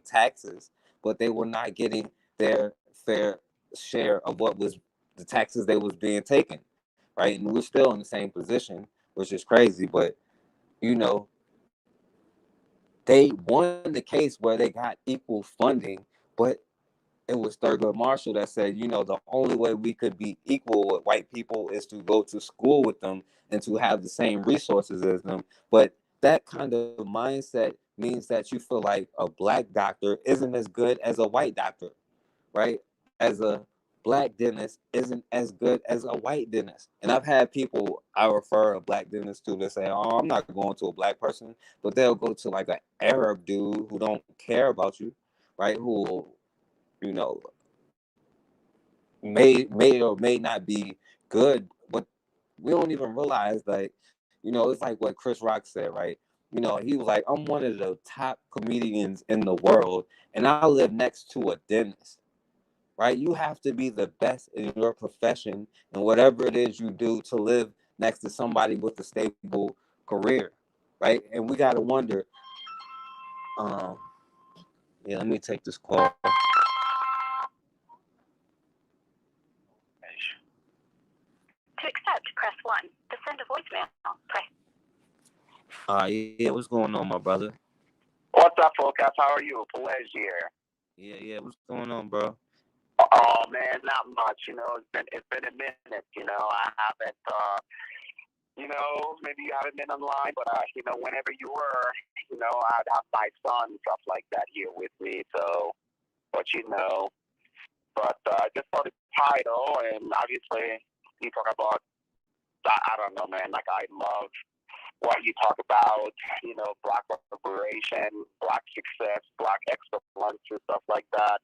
taxes, but they were not getting their fair share of what was the taxes they was being taken, right? And we're still in the same position, which is crazy. But you know, they won the case where they got equal funding, but it was Thurgood Marshall that said, the only way we could be equal with white people is to go to school with them and to have the same resources as them. But that kind of mindset means that you feel like a Black doctor isn't as good as a white doctor, right? As a Black dentist isn't as good as a white dentist. And I've had people I refer a Black dentist to that say, "Oh, I'm not going to a Black person," but they'll go to like an Arab dude who don't care about you, right? Who, you know may or may not be good, but we don't even realize, like, it's like what Chris Rock said, right? He was like, "I'm one of the top comedians in the world and I live next to a dentist," right? You have to be the best in your profession and whatever it is you do to live next to somebody with a stable career, right? And we got to wonder, um yeah, let me take this call. To accept, press 1. To send a voicemail, press. Yeah, what's going on, my brother? What's up, Focus? How are you? Pelez here. Yeah, what's going on, bro? Oh man, not much. It's been a minute. I haven't maybe you haven't been online, but whenever you were, I'd have my son and stuff like that here with me. So, but but just for the title, and obviously you talk about, I don't know, man. Like I love what you talk about, black liberation, black success, black excellence, and stuff like that.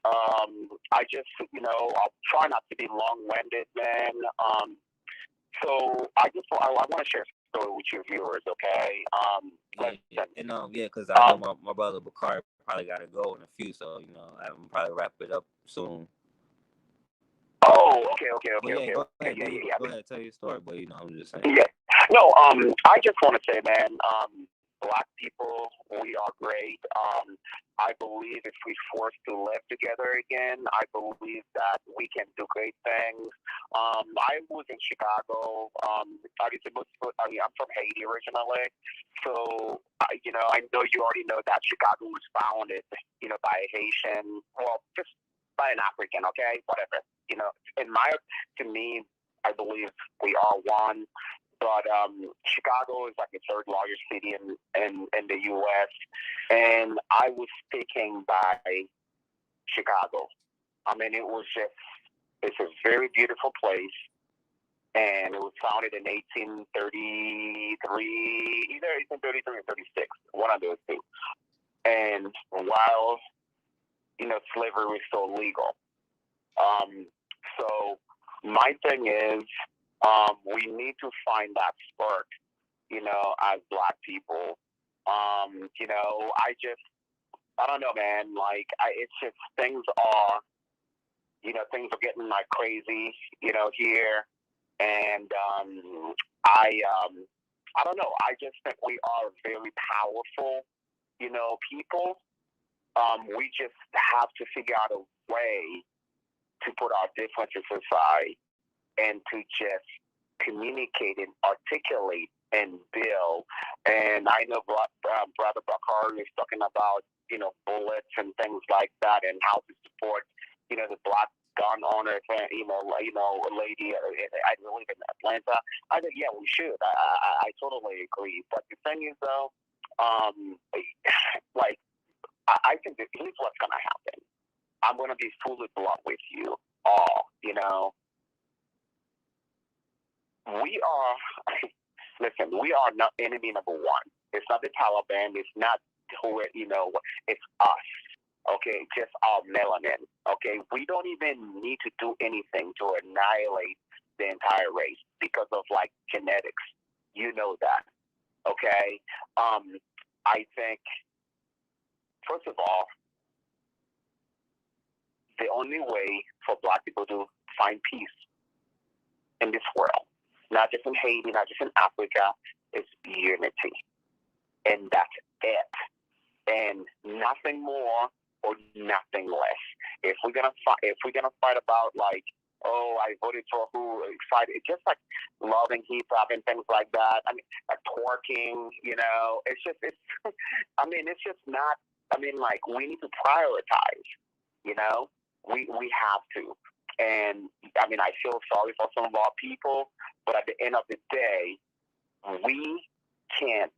I just, I'll try not to be long-winded, man. So I want to share a story with your viewers, okay? Because I know my brother Bakari probably got to go in a few, so I'm probably wrap it up soon. Oh, okay. Go Yeah, ahead, go ahead, tell your story, but I'm just saying. Yeah. No, I just want to say, man, black people, we are great. I believe if we force to live together again, I believe that we can do great things. I was in Chicago. Obviously, I'm from Haiti originally, so I know you already know that Chicago was founded, by a Haitian, well, just by an African, okay, whatever. In to me, I believe we are one. But Chicago is like the third largest city in the U.S. And I was taken by Chicago. I mean, it's a very beautiful place. And it was founded in 1833, either 1833 or 36, one of those two. And while, slavery was still legal. So my thing is, we need to find that spark, as black people. I don't know, man. Like, it's just things are getting like crazy, here, and I don't know. I just think we are very powerful, people. We just have to figure out a way to put our differences aside and to just communicate and articulate and build. And I know Brother Bakari is talking about, bullets and things like that and how to support, the black gun owners, a lady, I believe in Atlanta. I think, yeah, we should. I totally agree. But the thing is, though, like, I think that here's what's going to happen. I'm going to be fully blunt with you all, we are, listen, we are not enemy number one. It's not the Taliban. It's not who, it's us. Okay, just our melanin. Okay, we don't even need to do anything to annihilate the entire race because of like genetics. You know that. Okay, I think first of all, the only way for black people to find peace in this world, not just in Haiti, not just in Africa, is unity. And that's it. And nothing more or nothing less. If we're gonna fight about like, oh, I voted for who, fight it just like loving hip hop and things like that. I mean, like twerking, it's I mean, it's just not. I mean, like we need to prioritize. We have to. And I mean, I feel sorry for some of our people, but at the end of the day, we can't.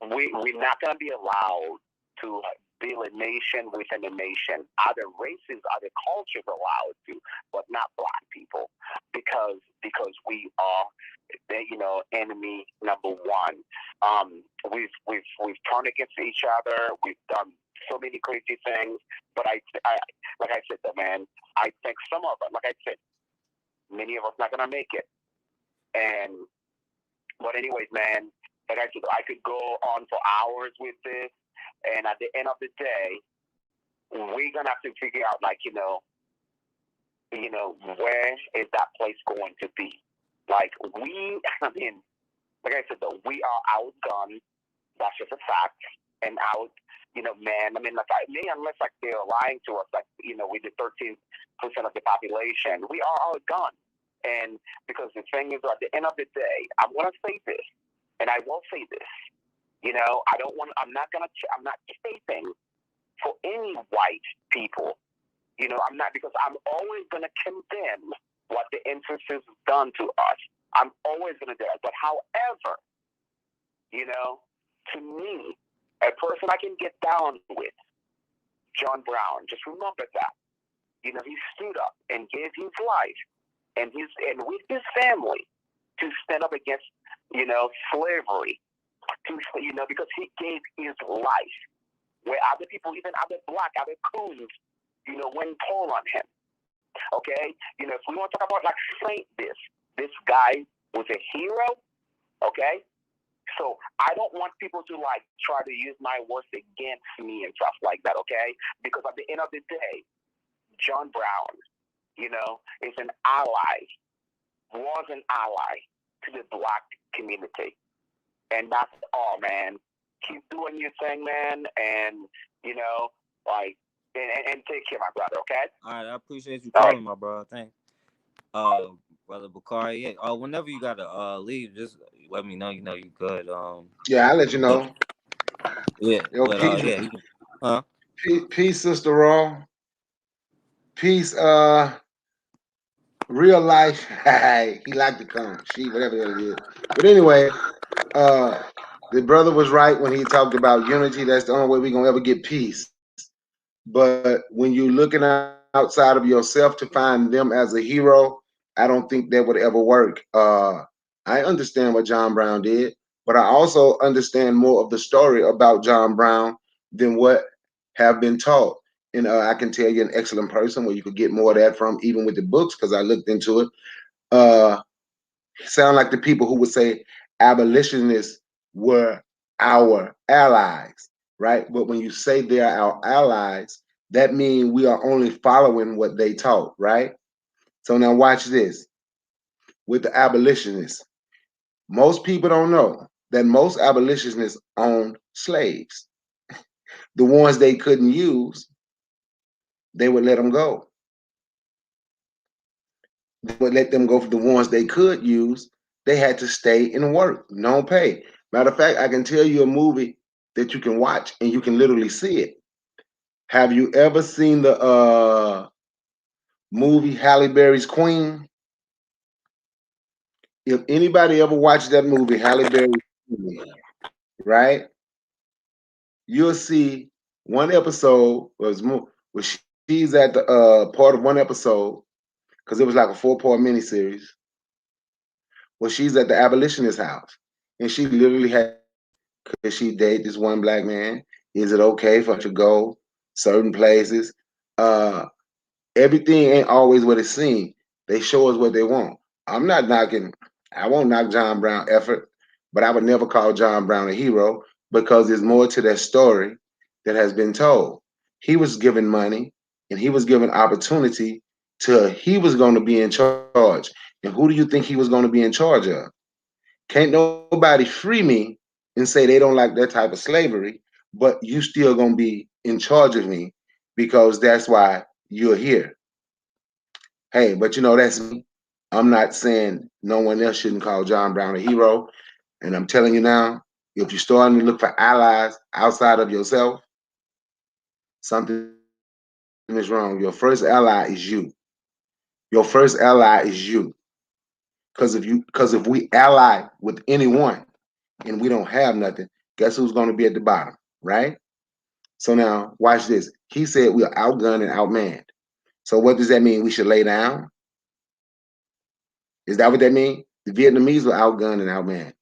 We're not going to be allowed to build a nation within a nation. Other races, other cultures are allowed to, but not black people, because we are, enemy number one. We've turned against each other. We've done so many crazy things, but I like I said, man, I think some of us, like I said, many of us not gonna make it. But anyways, man, like I said, I could go on for hours with this, and at the end of the day, we're gonna have to figure out, like, where is that place going to be? Like I mean, like I said, though, we are outgunned. That's just a fact, and out. Man, I mean, unless like they're lying to us, like, with the 13% of the population, we are outgunned. And because the thing is, at the end of the day, I'm going to say this, and I will say this, I'm not chasing for any white people, I'm not, because I'm always going to condemn what the emphasis has done to us. I'm always going to do that. But however, you know, to me, a person I can get down with, John Brown. Just remember that. You know, he stood up and gave his life and with his family to stand up against, you know, slavery. To you know, because he gave his life, where other people, even other black, other coons, you know, went toll on him. Okay, you know, if we want to talk about like Saint, this guy was a hero. Okay, so I don't want people to like try to use my words against me and stuff like that. Okay, because at the end of the day, John Brown, you know, is an ally, was an ally to the black community. And that's all, man. Keep doing your thing, man, and you know, like, and take care, my brother. Okay. All right, I appreciate you All right. calling, my bro. Thanks. Uh, brother Bakari. Yeah. Whenever you gotta leave, just let me know. You know you good. Yeah, I'll let you But know. yeah, Yo, but peace, yeah, you can, huh? peace, Sister Raw. Peace, real life. He liked to come. She, whatever that is. But anyway, uh, the brother was right when he talked about unity. That's the only way we're gonna ever get peace. But when you're looking outside of yourself to find them as a hero, I don't think that would ever work. I understand what John Brown did, but I also understand more of the story about John Brown than what have been taught. And I can tell you an excellent person where you could get more of that from, even with the books, because I looked into it. Uh, Sound like the people who would say abolitionists were our allies, right? But when you say they are our allies, that means we are only following what they taught, right? So now watch this with the abolitionists. Most people don't know that most abolitionists owned slaves. The ones they couldn't use, they would let them go. They would let them go for the ones they could use. They had to stay and work, no pay. Matter of fact, I can tell you a movie that you can watch and you can literally see it. Have you ever seen the movie Halle Berry's Queen? If anybody ever watched that movie, Halle Berry's Queen, right? You'll see one episode where she's at the part of one episode because it was like a 4-part miniseries where she's at the abolitionist house and she literally had to ask, could she date this one black man? Is it okay for her to go certain places? Uh, Everything ain't always what it seems. They show us what they want. I'm not knocking, I won't knock John Brown effort, but I would never call John Brown a hero because there's more to that story that has been told. He was given money and he was given opportunity he was going to be in charge. And who do you think he was going to be in charge of? Can't nobody free me and say they don't like that type of slavery, but you still going to be in charge of me because that's why you're here. Hey, but you know, that's me. I'm not saying no one else shouldn't call John Brown a hero. And I'm telling you now, if you're starting to look for allies outside of yourself, something is wrong. Your first ally is you. Your first ally is you. Because if we ally with anyone and we don't have nothing, guess who's going to be at the bottom, right? So now watch this. He said we are outgunned and outmanned. So what does that mean? We should lay down? Is that what that means? The Vietnamese were outgunned and outmanned.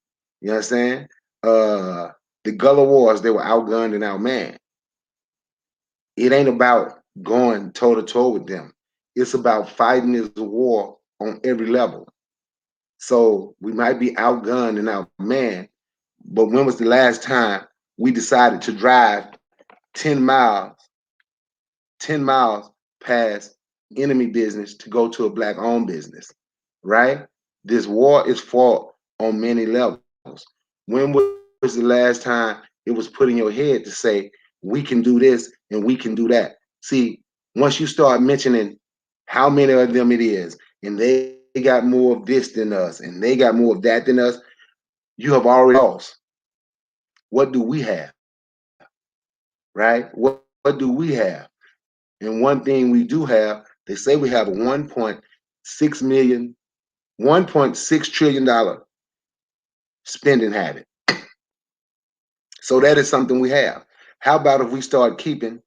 You understand? Uh, the Gullah Wars, they were outgunned and outmanned. It ain't about going toe to toe with them. It's about fighting this war on every level. So we might be outgunned and outmanned, but when was the last time we decided to drive 10 miles, 10 miles past enemy business to go to a black owned business, right? This war is fought on many levels. When was the last time it was put in your head to say, we can do this and we can do that? See, once you start mentioning how many of them it is, and they got more of this than us, and they got more of that than us, you have already lost. What do we have? Right? What do we have? And one thing we do have, they say we have 1.6 million $1.6 trillion spending habit. So that is something we have. How about if we start keeping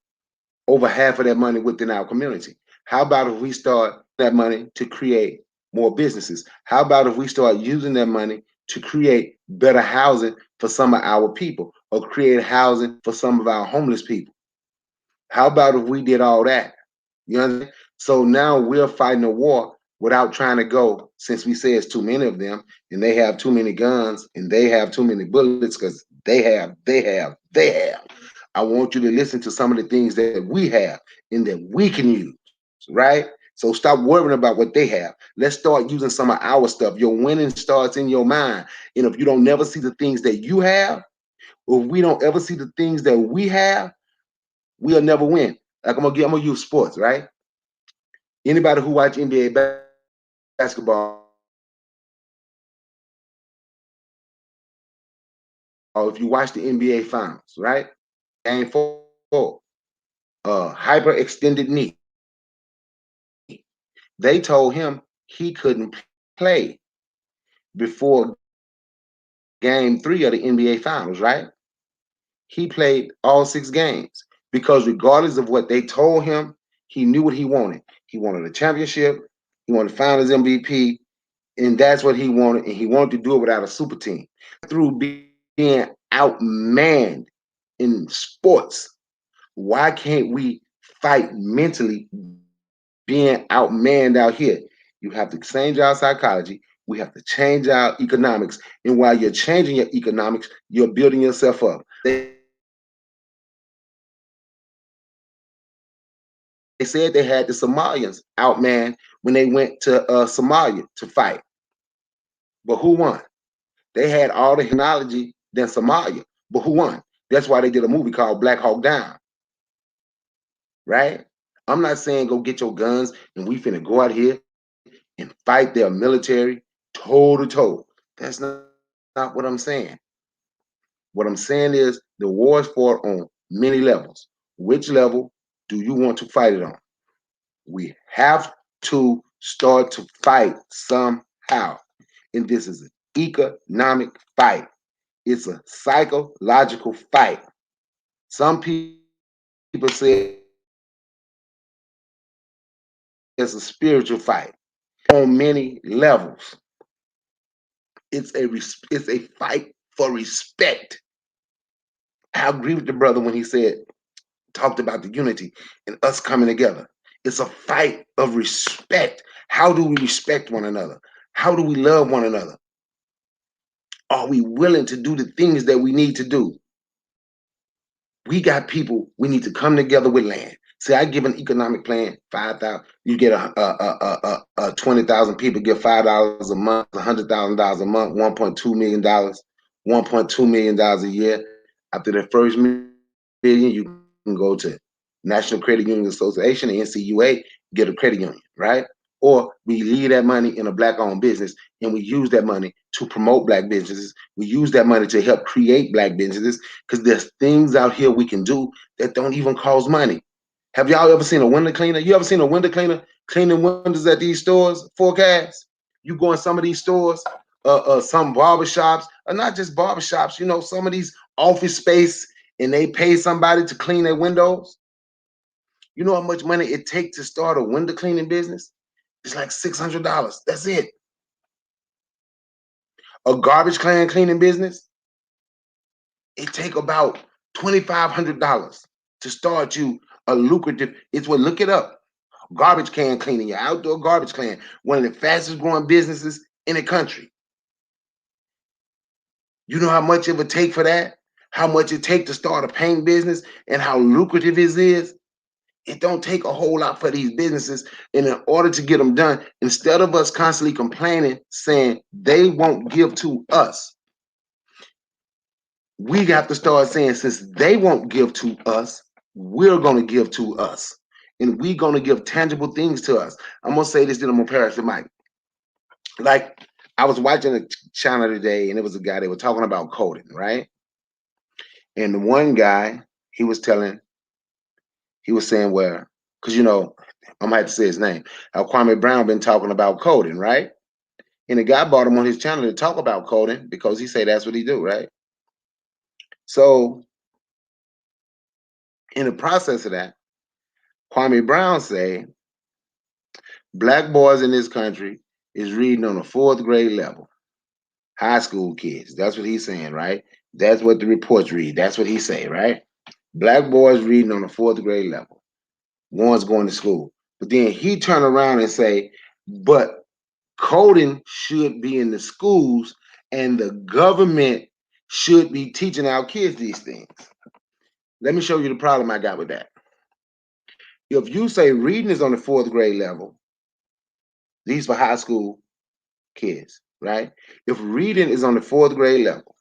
over half of that money within our community? How about if we start that money to create more businesses? How about if we start using that money to create better housing for some of our people or create housing for some of our homeless people? How about if we did all that? You understand? So now we're fighting a war without trying to go, since we say it's too many of them and they have too many guns and they have too many bullets because they have. I want you to listen to some of the things that we have and that we can use, right? So stop worrying about what they have. Let's start using some of our stuff. Your winning starts in your mind. And if you don't never see the things that you have, or if we don't ever see the things that we have, we'll never win. Like I'm gonna use sports, right? Anybody who watch NBA basketball, if you watch the NBA finals, right? Game 4, hyperextended knee. They told him he couldn't play before game 3 of the NBA finals, right? He played all 6 games because regardless of what they told him, he knew what he wanted. He wanted a championship, he wanted finals MVP, and that's what he wanted, and he wanted to do it without a super team. Through being outmanned in sports, why can't we fight mentally being outmanned out here? You have to change our psychology. We have to change our economics. And while you're changing your economics, you're building yourself up. They said they had the Somalians outmanned when they went to Somalia to fight. But who won? They had all the technology than Somalia. But who won? That's why they did a movie called Black Hawk Down, right? I'm not saying go get your guns and we finna go out here and fight their military toe to toe. That's not what I'm saying. What I'm saying is the war is fought on many levels. Which level do you want to fight it on? We have to start to fight somehow. And this is an economic fight. It's a psychological fight. Some people say it's a spiritual fight. I say it's a spiritual fight on many levels. It's a fight for respect. I agree with the brother when he talked about the unity and us coming together. It's a fight of respect. How do we respect one another? How do we love one another? Are we willing to do the things that we need to do? We got people, we need to come together with land. See, I give an economic plan, 5,000, you get 20,000 people, get $5 a month, $100,000 a month, $1.2 million, $1.2 million a year. After the first million, you can go to National Credit Union Association, NCUA, get a credit union, right? Or we leave that money in a black-owned business and we use that money to promote black businesses. We use that money to help create black businesses because there's things out here we can do that don't even cost money. Have y'all ever seen a window cleaner? You ever seen a window cleaner cleaning windows at these stores? Forecast. You go in some of these stores, some barbershops, or not just barbershops. Some of these office space, and they pay somebody to clean their windows. You know how much money it takes to start a window cleaning business? It's like $600. That's it. A garbage can cleaning business, it take about $2,500 to start you a lucrative. It's what, look it up. Garbage can cleaning, your outdoor garbage can, one of the fastest growing businesses in the country. You know how much it would take for that? How much it take to start a paint business and how lucrative it is? It don't take a whole lot for these businesses. And in order to get them done, instead of us constantly complaining, saying they won't give to us, we have to start saying, since they won't give to us, we're going to give to us. And we're going to give tangible things to us. I'm going to say this, then I'm going to pass the mic. Like, I was watching a channel today, and it was a guy, they were talking about coding, right? And the one guy, he was saying, well, because, I might have to say his name, how Kwame Brown been talking about coding, right? And the guy brought him on his channel to talk about coding because he said that's what he do, right? So in the process of that, Kwame Brown said black boys in this country is reading on a fourth grade level. High school kids. That's what he's saying, right? That's what the reports read. That's what he say, right? Black boys reading on a fourth grade level. One's going to school. But then he turn around and say, but coding should be in the schools and the government should be teaching our kids these things. Let me show you the problem I got with that. If you say reading is on the fourth grade level, these for high school kids, right? If reading is on the fourth grade level,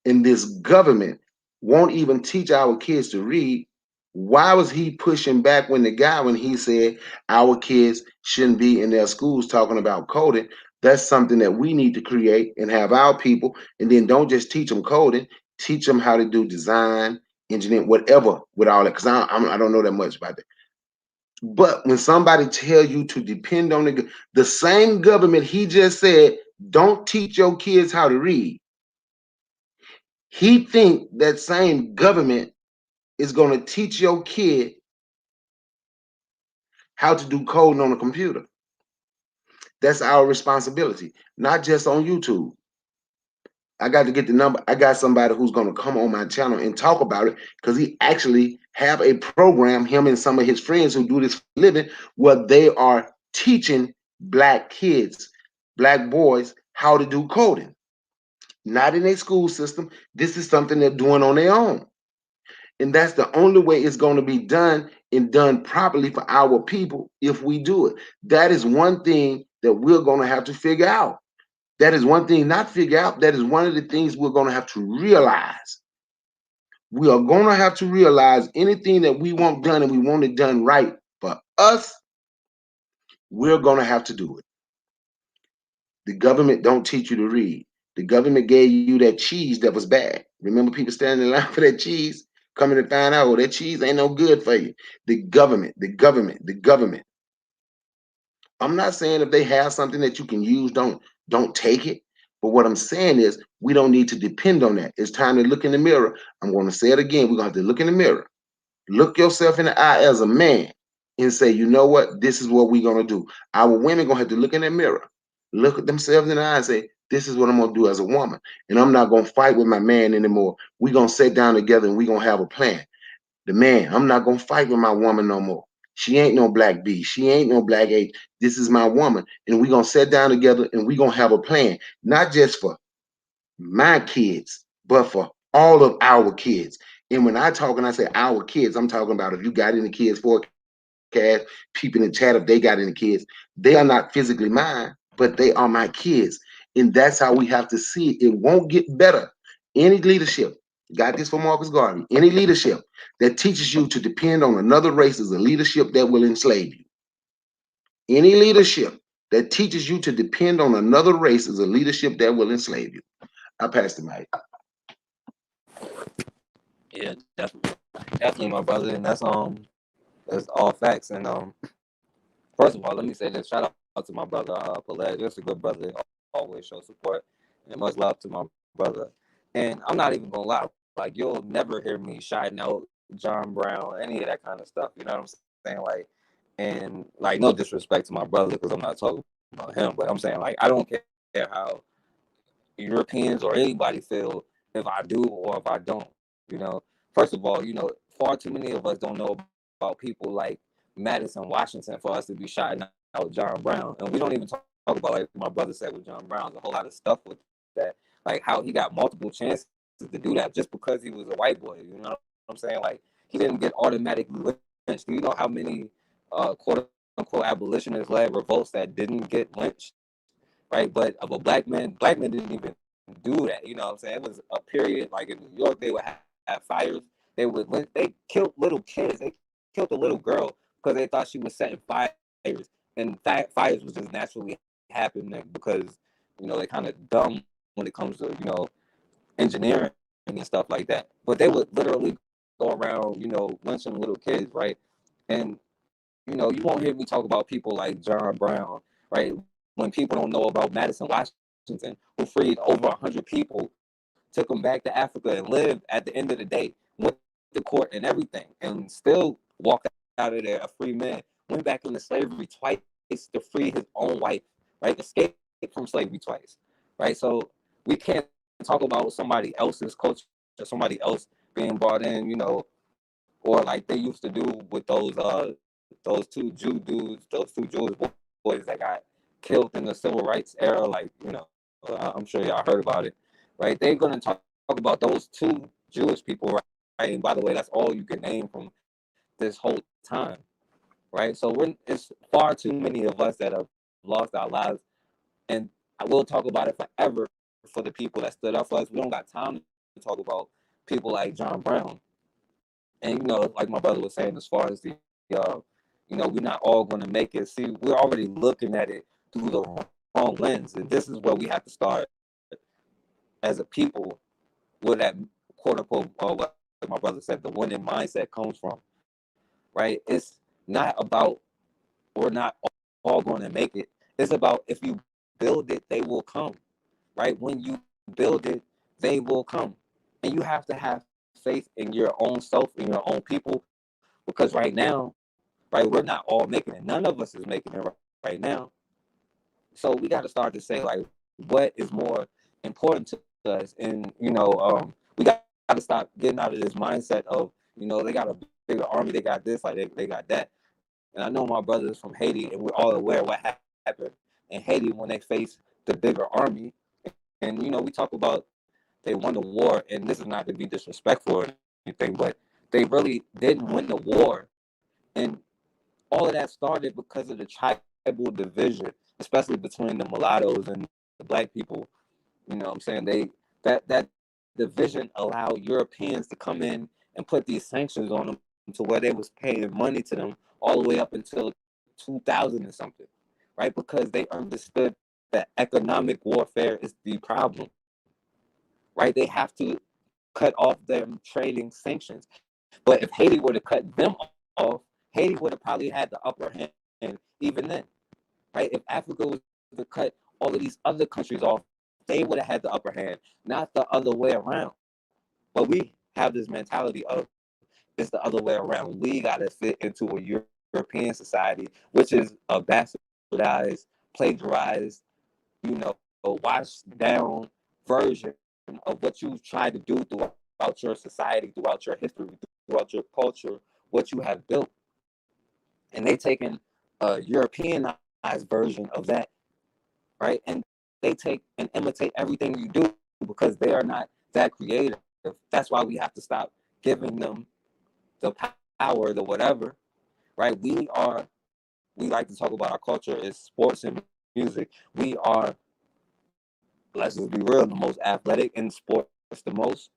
and this government won't even teach our kids to read, why was he pushing back when he said our kids shouldn't be in their schools talking about coding? That's something that we need to create and have our people, and then don't just teach them coding, teach them how to do design, engineering, whatever with all that. Because I don't know that much about that. But when somebody tell you to depend on the same government he just said, don't teach your kids how to read, he think that same government is going to teach your kid how to do coding on a computer. That's our responsibility, not just on YouTube. I got to get the number. I got somebody who's going to come on my channel and talk about it because he actually have a program, him and some of his friends who do this for a living, where they are teaching black kids, black boys, how to do coding. Not in a school system. This is something they're doing on their own. And that's the only way it's going to be done and done properly for our people if we do it. That is one thing that we're going to have to figure out. That is one thing not figure out. That is one of the things we're going to have to realize. We are going to have to realize anything that we want done and we want it done right for us, we're going to have to do it. The government don't teach you to read. The government gave you that cheese that was bad. Remember people standing in line for that cheese? Coming to find out, oh, that cheese ain't no good for you. The government, the government, the government. I'm not saying if they have something that you can use, don't take it. But what I'm saying is we don't need to depend on that. It's time to look in the mirror. I'm going to say it again. We're going to have to look in the mirror. Look yourself in the eye as a man and say, you know what? This is what we're going to do. Our women going to have to look in the mirror, look at themselves in the eye and say, this is what I'm going to do as a woman. And I'm not going to fight with my man anymore. We're going to sit down together and we're going to have a plan. The man, I'm not going to fight with my woman no more. She ain't no black B. She ain't no black A. This is my woman. And we're going to sit down together and we're going to have a plan, not just for my kids, but for all of our kids. And when I talk and I say our kids, I'm talking about if you got any kids forecast, people in the chat, if they got any kids, they are not physically mine, but they are my kids. And that's how we have to see it. It won't get better. Any leadership, got this from Marcus Garvey, any leadership that teaches you to depend on another race is a leadership that will enslave you. Any leadership that teaches you to depend on another race is a leadership that will enslave you. I pass the mic. Yeah, definitely, my brother, and that's all facts. And first of all, let me say this: shout out to my brother Pelez. Just a good brother, always show support, and much love to my brother. And I'm not even gonna lie, like you'll never hear me shouting out John Brown, any of that kind of stuff. You know what I'm saying? Like, and like no disrespect to my brother because I'm not talking about him, but I'm saying like I don't care how Europeans or anybody feel if I do or if I don't. You know, first of all, far too many of us don't know about people like Madison, Washington, for us to be shouting out John Brown, and we don't even talk about like my brother said with John Brown. There's a whole lot of stuff with that, like how he got multiple chances to do that just because he was a white boy. You know what I'm saying? Like he didn't get automatically lynched. Do you know how many quote unquote abolitionist led revolts that didn't get lynched? Right, but of a black men didn't even do that. You know what I'm saying? It was a period like in New York, they would have fires. They killed little kids. They killed a little girl because they thought she was setting fires, and fires was just naturally happening because they kind of dumb when it comes to engineering and stuff like that. But they would literally go around lynching little kids, right? And you won't hear me talk about people like John Brown, right? when people don't know about Madison Washington, who freed over 100 people, took them back to Africa and lived at the end of the day, went to court and everything, and still walked out of there a free man, went back into slavery twice to free his own wife, right? Escaped from slavery twice, right? So we can't talk about somebody else's culture, somebody else being brought in, or like they used to do with those two Jew dudes, those two Jewish boys that got killed in the civil rights era, like, I'm sure y'all heard about it, right? They're going to talk about those two Jewish people, right? And by the way, that's all you can name from this whole time, right? So it's far too many of us that have lost our lives, and I will talk about it forever for the people that stood up for us. We don't got time to talk about people like John Brown, and like my brother was saying, as far as we're not all going to make it. See, we're already looking at it through the wrong lens, and this is where we have to start as a people where that quote unquote, or what my brother said, the winning mindset comes from, right? It's not about we're not all going to make it. It's about if you build it, they will come, right? When you build it, they will come. And you have to have faith in your own self and your own people, because right now, right, we're not all making it. None of us is making it right now. So we got to start to say, like, what is more important to us? And, we got to stop getting out of this mindset of, they got a bigger army, they got this, like they got that. And I know my brothers from Haiti, and we're all aware what happened in Haiti when they faced the bigger army. And, we talk about they won the war, and this is not to be disrespectful or anything, but they really didn't win the war. And all of that started because of the tribal division, especially between the mulattoes and the black people. You know what I'm saying? That division allowed Europeans to come in and put these sanctions on them to where they was paying money to them all the way up until 2000 and something, right? Because they understood that economic warfare is the problem, right? They have to cut off them trading sanctions. But if Haiti would have cut them off, Haiti would have probably had the upper hand even then, right? If Africa was to cut all of these other countries off, they would have had the upper hand, not the other way around. But we have this mentality of it's the other way around. We got to fit into a European society, which is a bastardized, plagiarized, washed down version of what you tried to do throughout your society, throughout your history, throughout your culture, what you have built. And they taking a Europeanized version of that, right? And they take and imitate everything you do because they are not that creative. That's why we have to stop giving them the power, the whatever, right? We like to talk about our culture is sports and music. We are, let's just be real, the most athletic in sports the most.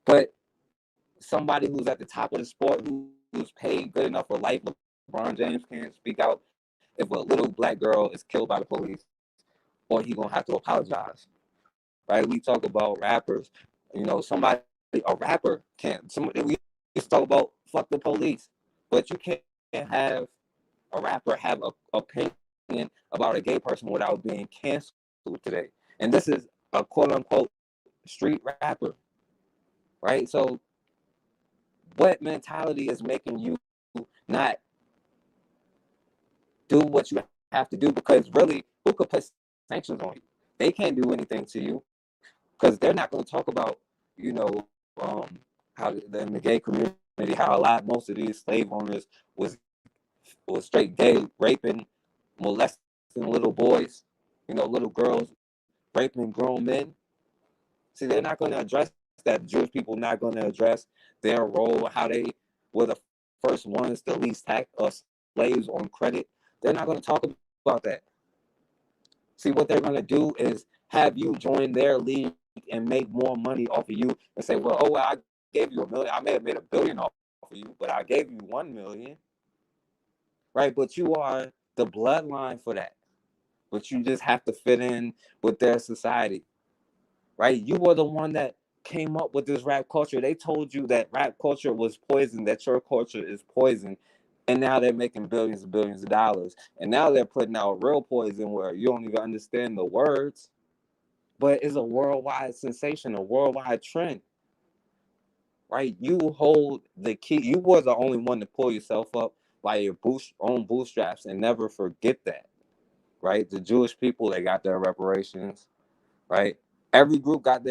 But somebody who's at the top of the sport, who's paid good enough for life, LeBron James can't speak out if a little black girl is killed by the police, or he gonna have to apologize. Right? We talk about rappers. Somebody, a rapper can't. We used to talk about fuck the police, but you can't have a rapper have a opinion about a gay person without being canceled today. And this is a quote unquote street rapper, right? So what mentality is making you not do what you have to do? Because really, who could put sanctions on you? They can't do anything to you because they're not going to talk about, how in the gay community, how a lot, most of these slave owners was straight gay, raping, molesting little boys, little girls, raping grown men. See, they're not going to address that. The Jewish people not going to address their role, how they were the first ones to lease slaves on credit. They're not going to talk about that. See, what they're going to do is have you join their league and make more money off of you and say, well, oh, well, I gave you $1 million. I may have made $1 billion off of you, but I gave you 1 million, right? But you are the bloodline for that. But you just have to fit in with their society, right? You were the one that came up with this rap culture. They told you that rap culture was poison, that your culture is poison. And now they're making billions and billions of dollars. And now they're putting out real poison where you don't even understand the words, but it's a worldwide sensation, a worldwide trend, right? You hold the key. You were the only one to pull yourself up by your own bootstraps, and never forget that, right? The Jewish people, they got their reparations, right? Every group got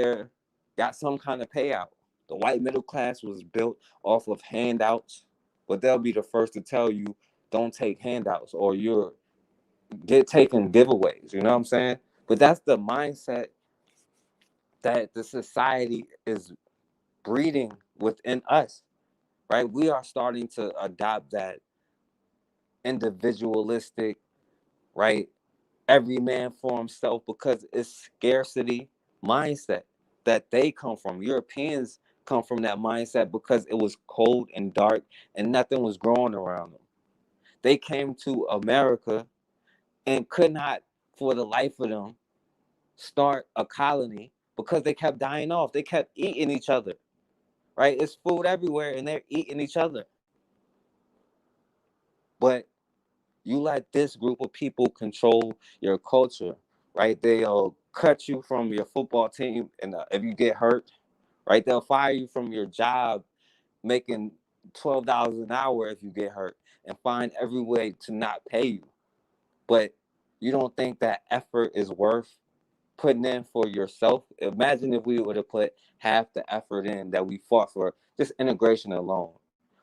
some kind of payout. The white middle class was built off of handouts, but they'll be the first to tell you don't take handouts or you're get taking giveaways. You know what I'm saying? But that's the mindset that the society is breeding within us, right? We are starting to adopt that individualistic, right? Every man for himself, because it's scarcity mindset that they come from. Europeans come from that mindset because it was cold and dark and nothing was growing around them. They came to America and could not, for the life of them, start a colony because they kept dying off. They kept eating each other, right? It's food everywhere and they're eating each other. But you let this group of people control your culture, right? They'll cut you from your football team, and if you get hurt, right, they'll fire you from your job, making $12 an hour if you get hurt, and find every way to not pay you. But you don't think that effort is worth putting in for yourself? Imagine if we would have put half the effort in that we fought for just integration alone,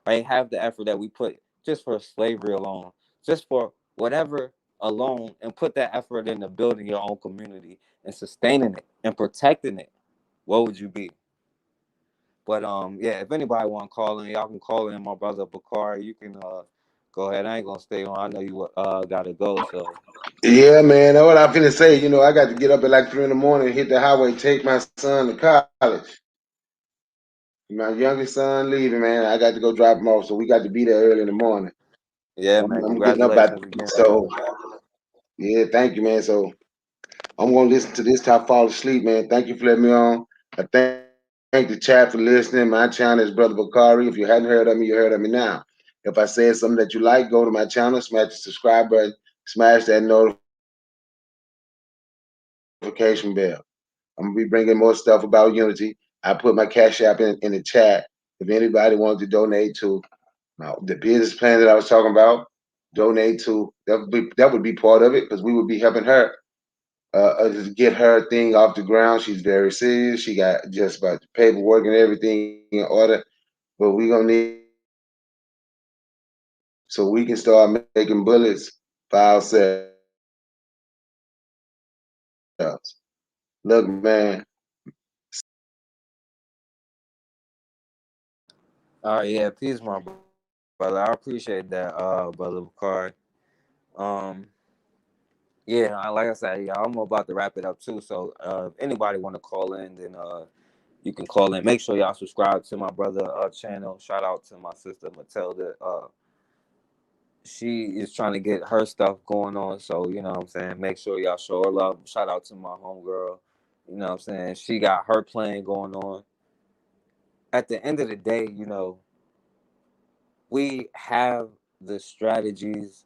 right? Half the effort that we put just for slavery alone, just for whatever alone, and put that effort into building your own community and sustaining it and protecting it. What would you be? But yeah, if anybody want to call in, y'all can call in. My brother Bakari, you can go ahead. I ain't gonna stay on. I know you gotta go. So Yeah, man. That's what I finna say. You know, I got to get up at like 3 in the morning, hit the highway, take my son to college. My youngest son leaving, man. I got to go drop him off, so we got to be there early in the morning. yeah, I'm, man, I'm getting up at congratulations again, so bro. yeah. Thank you, man. So I'm gonna listen to this till I fall asleep, man. Thank you for letting me on. I thank the chat for listening. My channel is Brother Bakari. If you hadn't heard of me, you heard of me now. If I said something that you like, go to my channel, smash the subscribe button, smash that notification bell. I'm gonna be bringing more stuff about unity. I put my Cash App in the chat. If anybody wanted to donate to the business plan that I was talking about, donate to that would be part of it because we would be helping her just get her thing off the ground. She's very serious. She got just about the paperwork and everything in order. But we gonna need some help so we can start making bullets for ourselves. Look, man, signing out. All right, yeah, peace, my brother. I appreciate that, brother Bakari. Um, yeah, like I said, yeah, I'm about to wrap it up too. So, if anybody want to call in, then you can call in. Make sure y'all subscribe to my brother channel. Shout out to my sister Matilda. She is trying to get her stuff going on. So, you know what I'm saying? Make sure y'all show her love. Shout out to my homegirl. You know what I'm saying? She got her plan going on. At the end of the day, we have the strategies,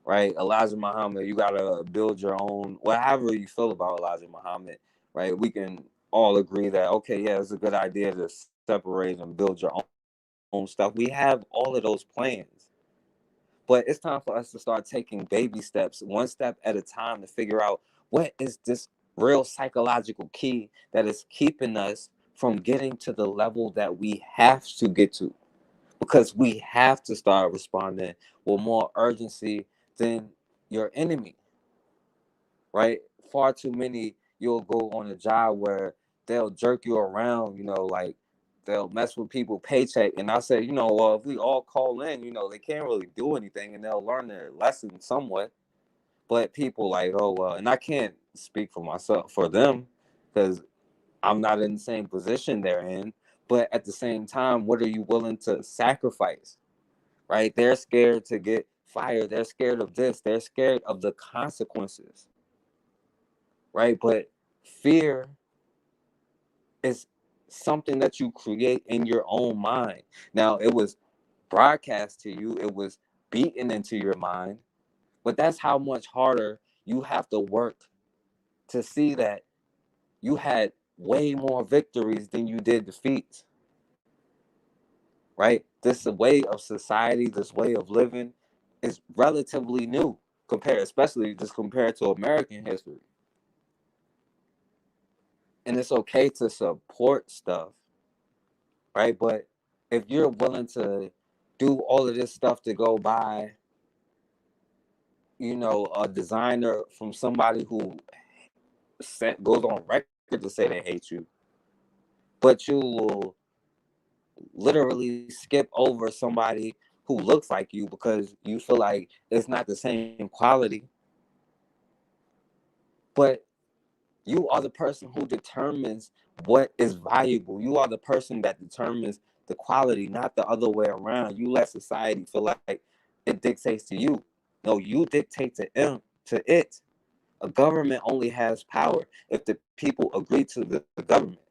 right? Elijah Muhammad, you gotta build your own, whatever you feel about Elijah Muhammad, right? We can all agree that, okay, yeah, it's a good idea to separate and build your own stuff. We have all of those plans, but it's time for us to start taking baby steps, one step at a time, to figure out what is this real psychological key that is keeping us from getting to the level that we have to get to, because we have to start responding with more urgency than your enemy, right? Far too many, you'll go on a job where they'll jerk you around, like they'll mess with people paycheck. And I say, well, if we all call in, they can't really do anything and they'll learn their lesson somewhat. But people like, oh, well, and I can't speak for myself, for them, because I'm not in the same position they're in. But at the same time, what are you willing to sacrifice? Right? They're scared to get fired. They're scared of this. They're scared of the consequences. Right? But fear is something that you create in your own mind. Now, it was broadcast to you. It was beaten into your mind, but that's how much harder you have to work to see that you had way more victories than you did defeats, right? This way of society, this way of living is relatively new compared, especially just compared to American history. And it's okay to support stuff, right? But if you're willing to do all of this stuff to go buy, a designer from somebody who goes on record to say they hate you, but you will literally skip over somebody who looks like you because you feel like it's not the same quality. But you are the person who determines what is valuable. You are the person that determines the quality, not the other way around. You let society feel like it dictates to you. No, you dictate to it. A government only has power if the people agree to the government,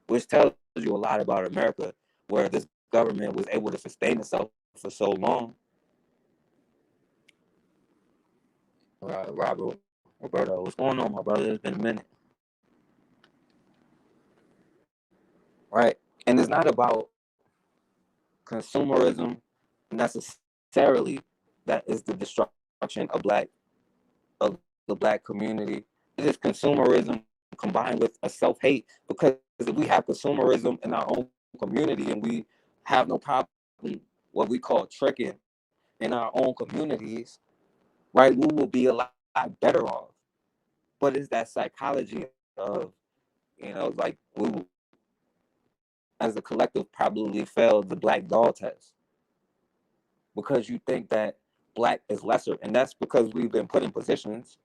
which tells you a lot about America, where this government was able to sustain itself for so long. Robert, Roberto, what's going on, my brother? It's been a minute, right? And it's not about consumerism necessarily that is the destruction of the black community. It is consumerism combined with a self-hate, because if we have consumerism in our own community and we have no problem what we call tricking in our own communities, right, we will be a lot better off. But it's that psychology of, like we will, as a collective, probably failed the black doll test because you think that black is lesser, and that's because we've been put in positions,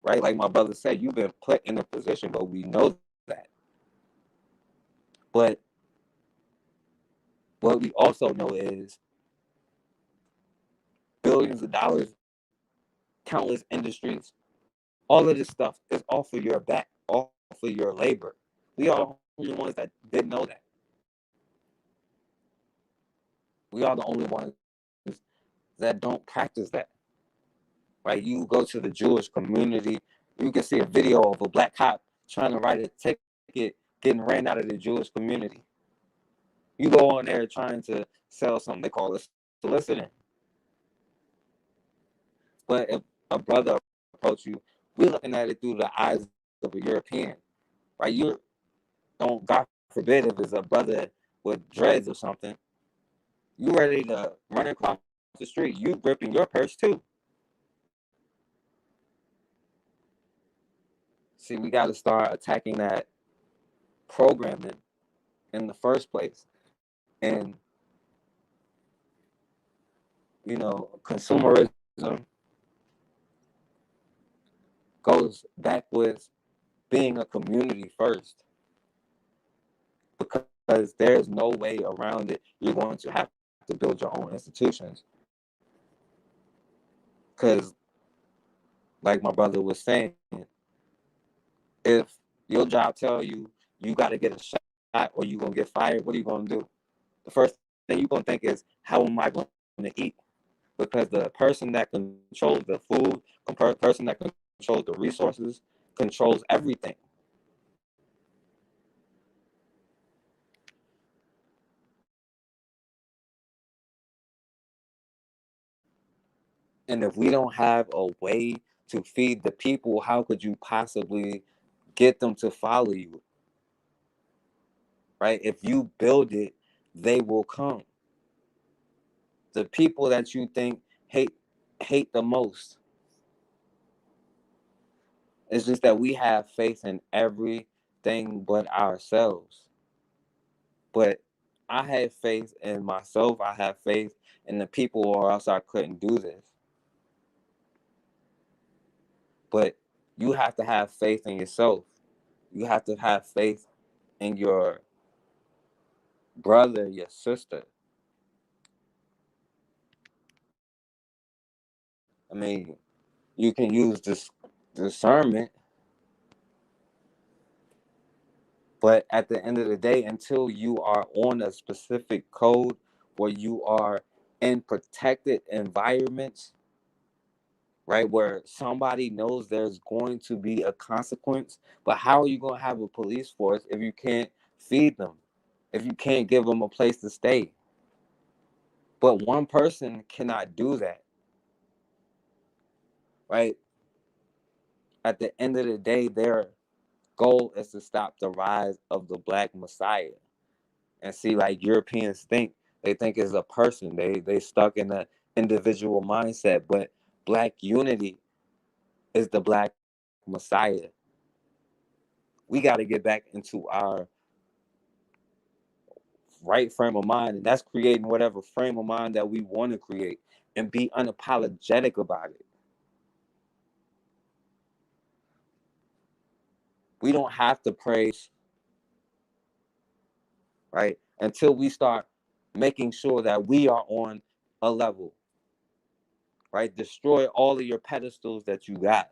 right? Like my brother said, you've been put in a position, but we know that. But what we also know is billions of dollars, countless industries, all of this stuff is off of your back, off of your labor. We are the only ones that didn't know that. We are the only ones that don't practice that, right? You go to the Jewish community, you can see a video of a black cop trying to write a ticket, getting ran out of the Jewish community. You go on there trying to sell something, they call it soliciting. But if a brother approach you, we're looking at it through the eyes of a European, right? You don't, God forbid, if it's a brother with dreads or something, you ready to run across the street, you gripping your purse too. See, we got to start attacking that programming in the first place. And, consumerism goes back with being a community first, because there's no way around it. You're going to have to build your own institutions. Because, like my brother was saying, if your job tell you you got to get a shot or you're going to get fired, what are you going to do? The first thing you're going to think is, how am I going to eat? Because the person that controls the food, the person that controls the resources, controls everything. And if we don't have a way to feed the people, how could you possibly get them to follow you? Right? If you build it, they will come. The people that you think hate the most. It's just that we have faith in everything but ourselves. But I have faith in myself. I have faith in the people, or else I couldn't do this. But you have to have faith in yourself. You have to have faith in your brother, your sister. I mean, you can use this discernment, but at the end of the day, until you are on a specific code where you are in protected environments, right, where somebody knows there's going to be a consequence. But how are you going to have a police force if you can't feed them, if you can't give them a place to stay? But one person cannot do that, right? At the end of the day, their goal is to stop the rise of the Black Messiah. And see, like Europeans think, they think it's a person. They stuck in the individual mindset. But Black unity is the Black Messiah. We got to get back into our right frame of mind, and that's creating whatever frame of mind that we want to create, and be unapologetic about it. We don't have to praise, right, until we start making sure that we are on a level, right? Destroy all of your pedestals that you got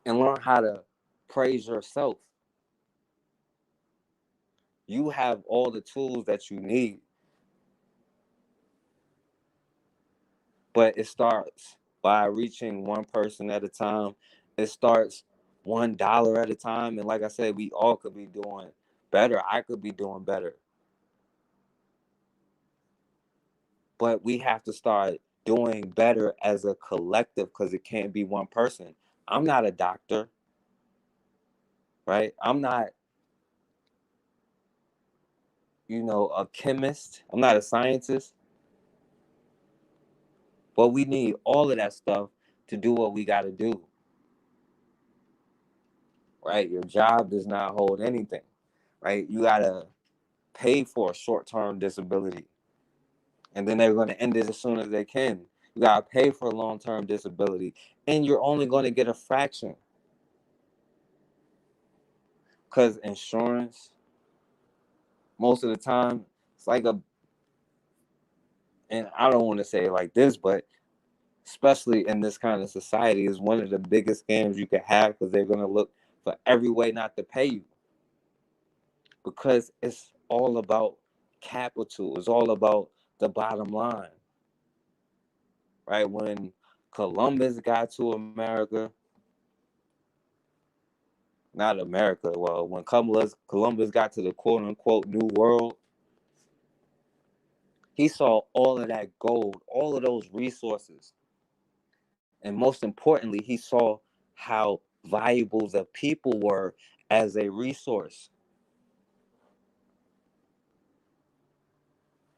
and learn how to praise yourself. You have all the tools that you need, but it starts by reaching one person at a time. It starts $1 at a time. And like I said, we all could be doing better. I could be doing better. But we have to start doing better as a collective, because it can't be one person. I'm not a doctor, right? I'm not, a chemist. I'm not a scientist. But we need all of that stuff to do what we got to do, right? Your job does not hold anything, right? You got to pay for a short-term disability, and then they're going to end it as soon as they can. You got to pay for a long-term disability, and you're only going to get a fraction, because insurance, most of the time, it's like and I don't want to say it like this, but especially in this kind of society, is one of the biggest scams you can have, because they're going to look for every way not to pay you, because it's all about capital. It's all about the bottom line, right? When Columbus got to America, not America, well, when Columbus got to the quote unquote New World, he saw all of that gold, all of those resources. And most importantly, he saw how valuable the people were as a resource.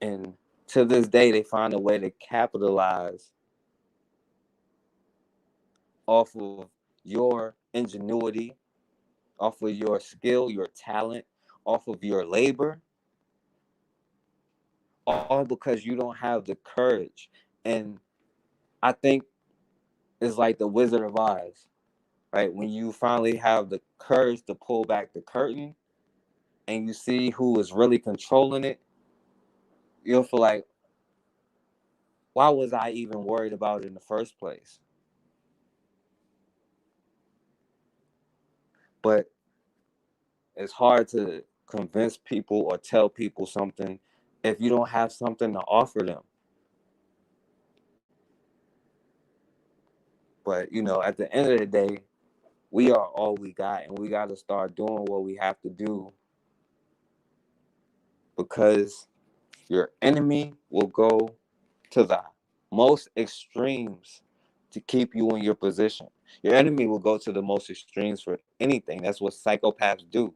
And to this day, they find a way to capitalize off of your ingenuity, off of your skill, your talent, off of your labor, all because you don't have the courage. And I think it's like the Wizard of Oz, right? When you finally have the courage to pull back the curtain and you see who is really controlling it, you'll feel like, why was I even worried about it in the first place? But it's hard to convince people or tell people something if you don't have something to offer them. But, at the end of the day, we are all we got, and we got to start doing what we have to do, because your enemy will go to the most extremes to keep you in your position. Your enemy will go to the most extremes for anything. That's what psychopaths do.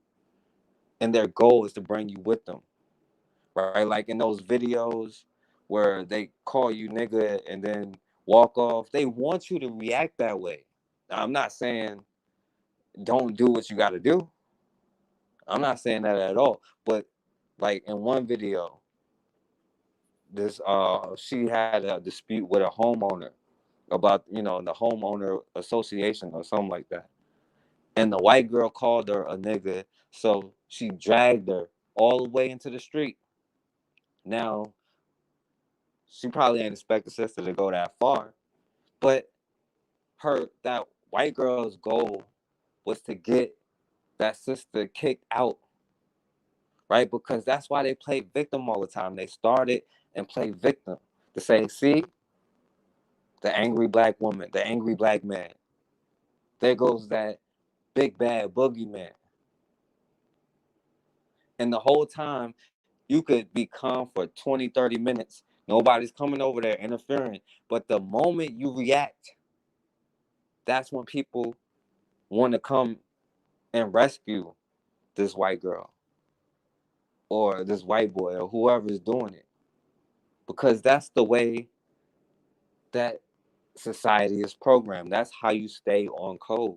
And their goal is to bring you with them, right? Like in those videos where they call you nigga and then walk off, they want you to react that way. Now, I'm not saying don't do what you got to do. I'm not saying that at all. But like in one video, this she had a dispute with a homeowner about, the homeowner association or something like that. And the white girl called her a nigga, so she dragged her all the way into the street. Now, she probably ain't expect the sister to go that far, but that white girl's goal was to get that sister kicked out, right? Because that's why they play victim all the time. They started and play victim to say, see, the angry black woman, the angry black man. There goes that big bad boogeyman. And the whole time, you could be calm for 20, 30 minutes. Nobody's coming over there interfering. But the moment you react, that's when people want to come and rescue this white girl or this white boy or whoever's doing it. Because that's the way that society is programmed. That's how you stay on code.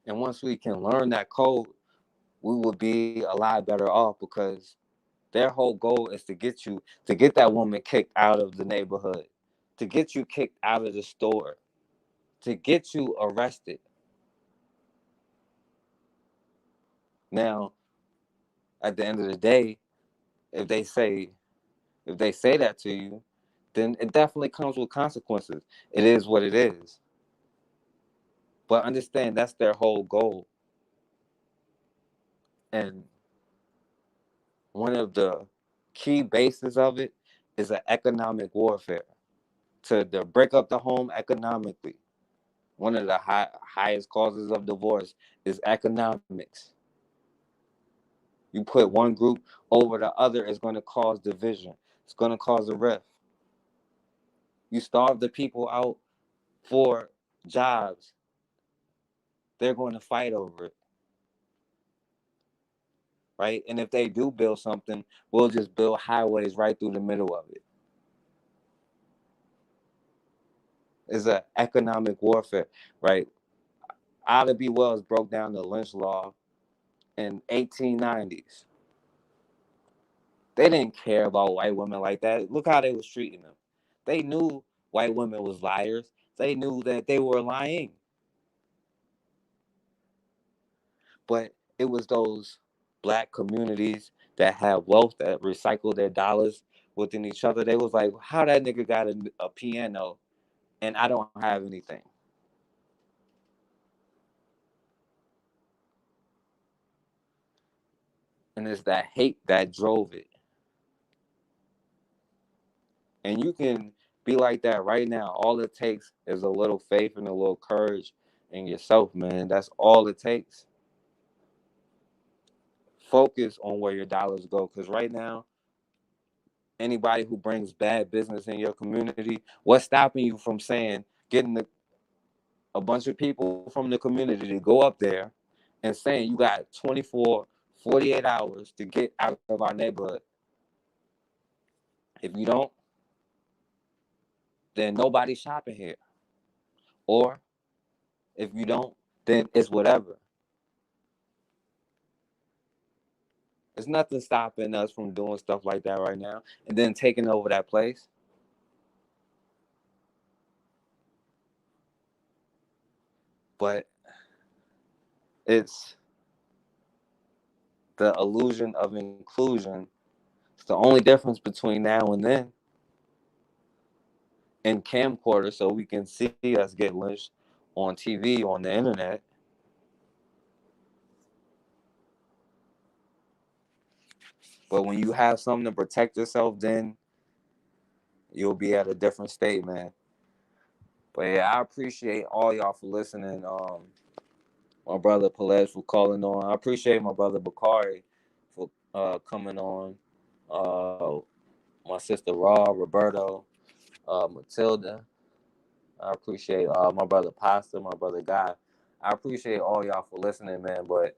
And once we can learn that code, we will be a lot better off because their whole goal is to get that woman kicked out of the neighborhood, to get you kicked out of the store, to get you arrested. Now, at the end of the day, if they say if they say that to you, then it definitely comes with consequences. It is what it is. But understand that's their whole goal. And one of the key bases of it is an economic warfare to break up the home economically. One of the highest causes of divorce is economics. You put one group over the other, it's going to cause division. It's going to cause a rift. You starve the people out for jobs, they're going to fight over it, right? And if they do build something, we'll just build highways right through the middle of it. It's an economic warfare, right? Ida B. Wells broke down the lynch law in 1890s. They didn't care about white women like that. Look how they was treating them. They knew white women was liars. They knew that they were lying. But it was those black communities that had wealth that recycled their dollars within each other. They was like, how that nigga got a piano and I don't have anything. And it's that hate that drove it. And you can be like that right now. All it takes is a little faith and a little courage in yourself, man. That's all it takes. Focus on where your dollars go. Because right now, anybody who brings bad business in your community, what's stopping you from saying, getting a bunch of people from the community to go up there and saying you got 24, 48 hours to get out of our neighborhood? If you don't, then nobody's shopping here. Or if you don't, then it's whatever. There's nothing stopping us from doing stuff like that right now and then taking over that place. But it's the illusion of inclusion. It's the only difference between now and then. In camcorder, so we can see us get lynched on TV, on the internet. But when you have something to protect yourself, then you'll be at a different state, man. But yeah, I appreciate all y'all for listening. My brother Pelez for calling on. I appreciate my brother Bakari for coming on. Uh, my sister Raw, Roberto, Matilda. I appreciate my brother Pasta, my brother Guy. I appreciate all y'all for listening, man. But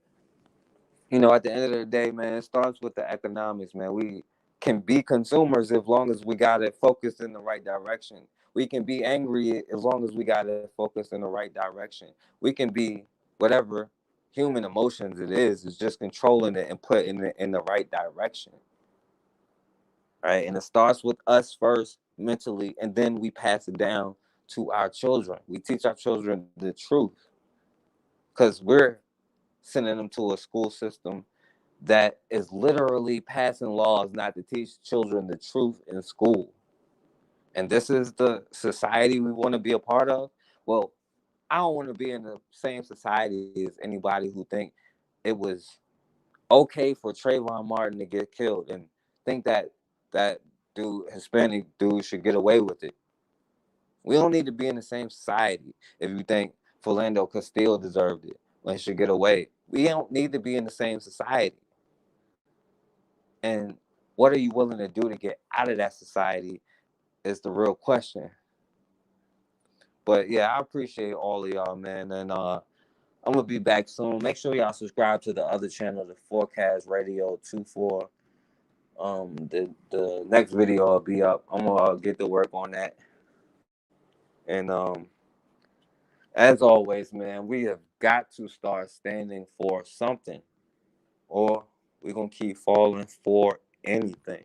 at the end of the day, man, it starts with the economics, man. We can be consumers as long as we got it focused in the right direction. We can be angry as long as we got it focused in the right direction. We can be whatever human emotions it is. It's just controlling it and putting it in the right direction, right? And it starts with us first mentally, and then we pass it down to our children. We teach our children the truth because we're sending them to a school system that is literally passing laws not to teach children the truth in school. And this is the society we want to be a part of. Well, I don't want to be in the same society as anybody who think it was okay for Trayvon Martin to get killed and think that that dude, Hispanic dude, should get away with it. We don't need to be in the same society if you think Philando Castile deserved it when he should get away. We don't need to be in the same society. And what are you willing to do to get out of that society is the real question. But yeah, I appreciate all of y'all, man. And I'm gonna be back soon. Make sure y'all subscribe to the other channel, the Forecast Radio 24. The next video will be up. I'm gonna get to work on that. And as always, man, we have got to start standing for something, or we're gonna keep falling for anything.